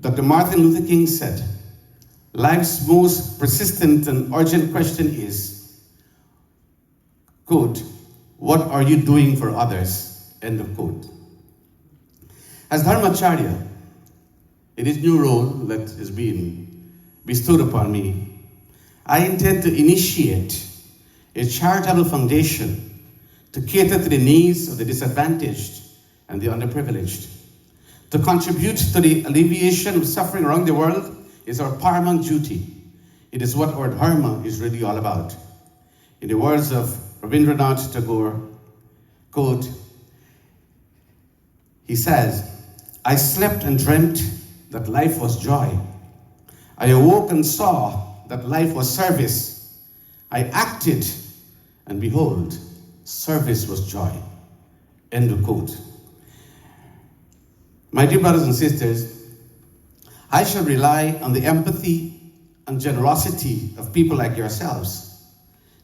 Dr. Martin Luther King said, life's most persistent and urgent question is, quote, what are you doing for others, end of quote. As Dharamacharya, in this new role that is being bestowed upon me, I intend to initiate a charitable foundation to cater to the needs of the disadvantaged and the underprivileged. To contribute to the alleviation of suffering around the world is our paramount duty. It is what our dharma is really all about. In the words of Rabindranath Tagore, quote, he says, I slept and dreamt that life was joy. I awoke and saw that life was service. I acted, and behold, service was joy. End of quote. My dear brothers and sisters, I shall rely on the empathy and generosity of people like yourselves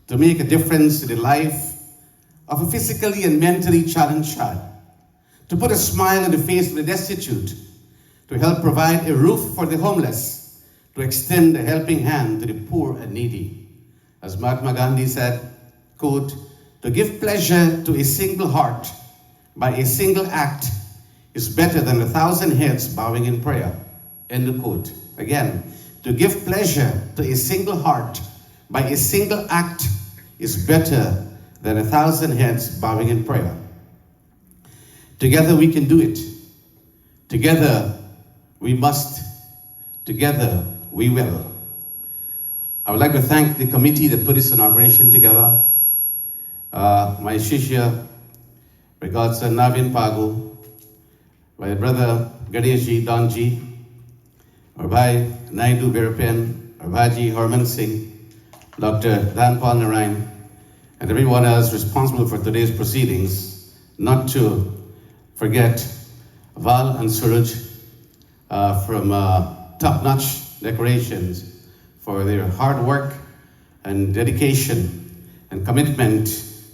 to make a difference in the life of a physically and mentally challenged child, to put a smile on the face of the destitute, to help provide a roof for the homeless, to extend a helping hand to the poor and needy. As Mahatma Gandhi said, quote, to give pleasure to a single heart by a single act is better than 1,000 heads bowing in prayer, end of quote. Again, to give pleasure to a single heart by a single act is better than 1,000 heads bowing in prayer. Together we can do it. Together we must. Together we will. I would like to thank the committee that put this inauguration together. My Shishya, my godson Navin Pagu, my brother Ganeshji Donji, our bhai Naidu Birapen, our bhaji Harman Singh, Dr. Dhanpal Narayan, and everyone else responsible for today's proceedings, not to forget Val and Suraj from Top-Notch Decorations for their hard work and dedication and commitment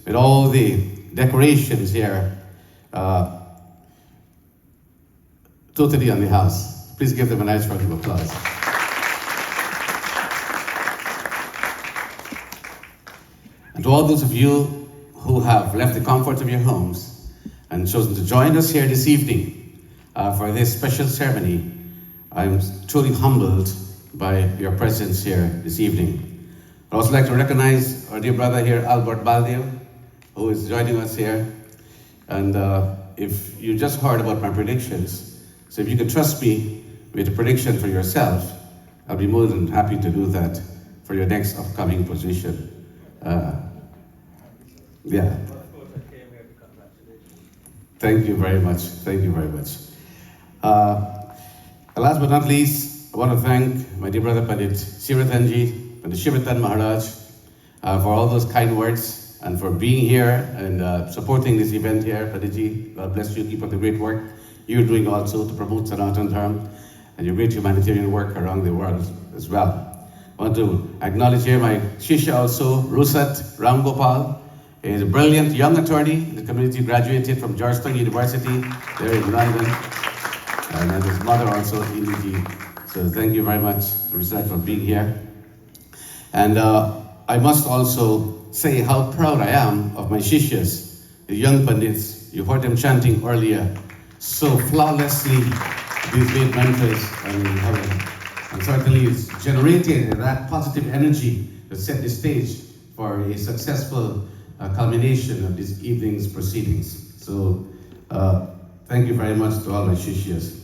with all the decorations here, totally on the house. Please give them a nice round of applause. And to all those of you who have left the comfort of your homes and chosen to join us here this evening for this special ceremony, I'm truly humbled by your presence here this evening. I'd also like to recognize our dear brother here, Albert Baldio, who is joining us here. And if you just heard about my predictions, so if you could trust me with a prediction for yourself, I'll be more than happy to do that for your next upcoming position. Yeah. Thank you very much. Thank you very much. Last but not least, I want to thank my dear brother Pandit Siratanji and the Shivatan Maharaj for all those kind words and for being here and supporting this event here. Panditji, God bless you. Keep up the great work you're doing also to promote Sanatan Dharma and your great humanitarian work around the world as well. I want to acknowledge here my Shishya also, Rusat Ram Gopal. He is a brilliant young attorney. The community graduated from Georgetown University there in London. And his mother also, Indiji. So thank you very much, Rusat, for being here. And I must also say how proud I am of my Shishyas, the young Pandits. You heard them chanting earlier so flawlessly, these great mentors. And certainly it's generated that positive energy that set the stage for a successful culmination of this evening's proceedings. So thank you very much to all my Shishyas.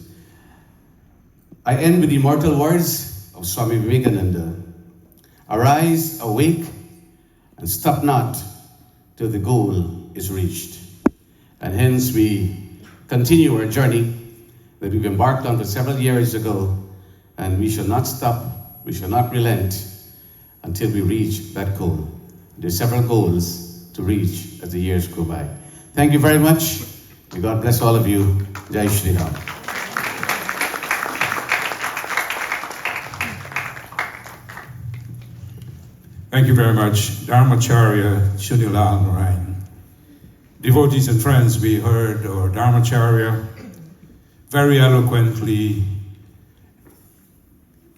I end with the immortal words of Swami Vivekananda. Arise, awake, and stop not till the goal is reached. And hence we continue our journey that we've embarked on for several years ago, and we shall not stop, we shall not relent until we reach that goal. There are several goals to reach as the years go by. Thank you very much. May God bless all of you. Jai Shri Ram. Thank you very much, Dharamacharya Chunelall Narayan. Devotees and friends, we heard our Dharamacharya very eloquently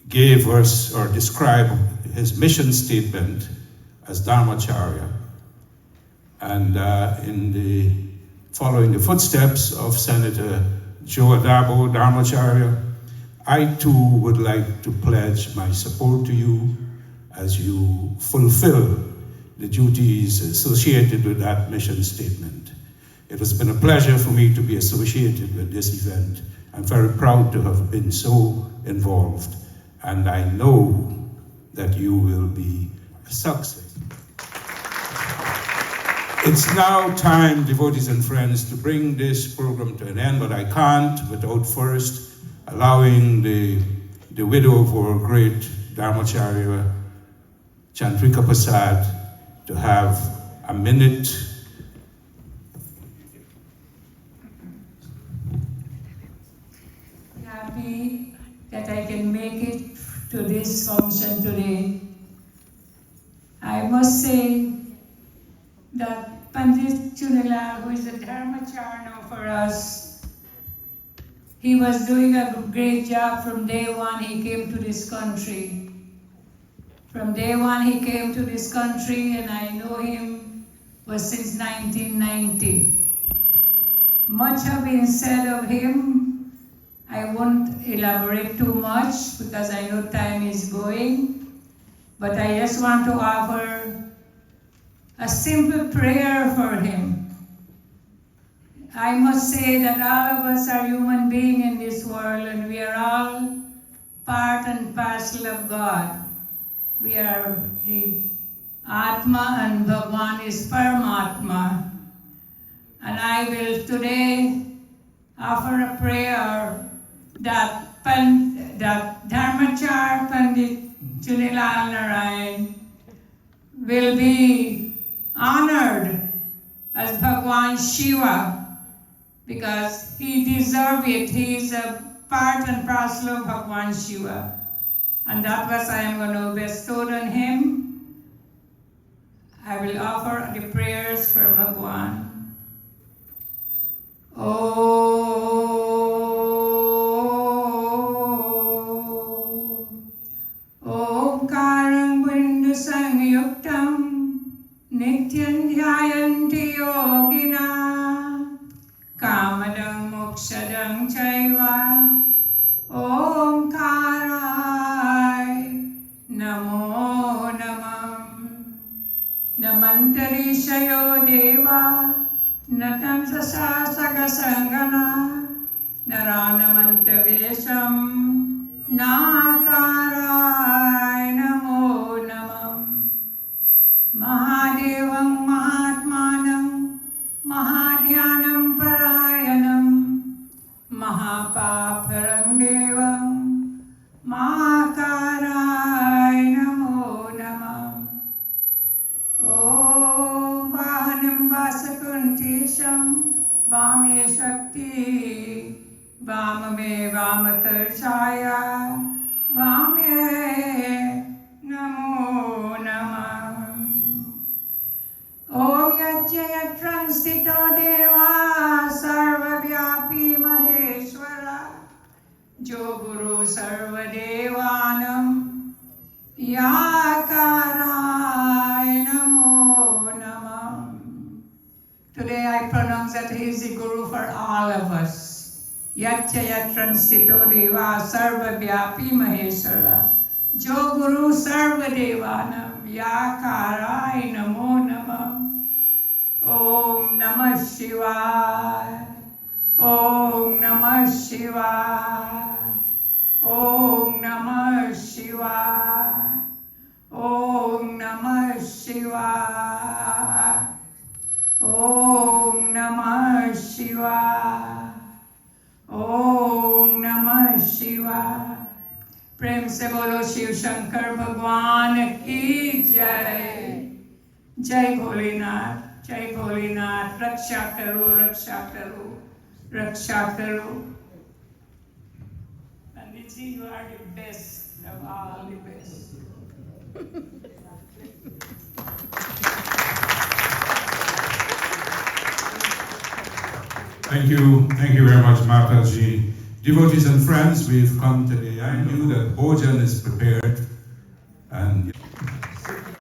gave us or described his mission statement as Dharamacharya. And following the footsteps of Senator Joe Adabo Dharamacharya, I too would like to pledge my support to you as you fulfill the duties associated with that mission statement. It has been a pleasure for me to be associated with this event. I'm very proud to have been so involved, and I know that you will be a success. It's now time, devotees and friends, to bring this program to an end, but I can't without first allowing the widow of our great Dharamacharya, Chandrika Prasad, to have a minute. Happy that I can make it to this function today. I must say that Pandit Chunelall, who is a Dharamacharya for us, he was doing a great job from day one he came to this country. From day one he came to this country, and I know him was since 1990. Much have been said of him. I won't elaborate too much because I know time is going, but I just want to offer a simple prayer for him. I must say that all of us are human beings in this world, and we are all part and parcel of God. We are the Atma, and Bhagwan is Paramatma. And I will today offer a prayer that Dharamacharya Pandit Chunelall Narayan will be honored as Bhagwan Shiva because he deserves it. He is a part and parcel of Bhagwan Shiva. And that was I am going to bestow on him. I will offer the prayers for Bhagwan. Omkaram Bindu Sangyuktam Nityan Dhyayanti Yogina Kamadam Mokshadam Chaiva Omkarai Namo Namam Namantarishayo Deva Natam Sasasaka Sangana Naranamantavesham Nakarai Namo Namam Mahadevam Mahatmanam Mahadhyanam Parayanam Mahapaparam Devam Makarai Namo Namam Om Vahanam Vasakuntisham Vame Shakti Vamame Vamakarshaya Vame Namo Namam Om Yajyayatrang Sito Deva Sarvavyapi Maheshwara Jo Guru Sarvadevanam Yakarai Namo Namam. Today I pronounce that he is the Guru for all of us. Yajyayatrang Sito Deva Sarvavyapi Maheshwara Jo Guru Sarvadevanam Yakarai Namo Namam. Om Namah Shivaya. Om Namah Shivaya. Om Namah Shivaya. Om Namah Shivaya. Om Namah Shivaya. Om Namah Shivaya. Prem se bolo Shiv Shankar Bhagwan ki jai. Jai Bholenath. Jai Bholenath. Raksha karo, raksha karo, raksha karo. Panditji, you are the best of all the best. Thank you very much, Mataji. Devotees and friends, we've come today. I knew that Bhojan is prepared.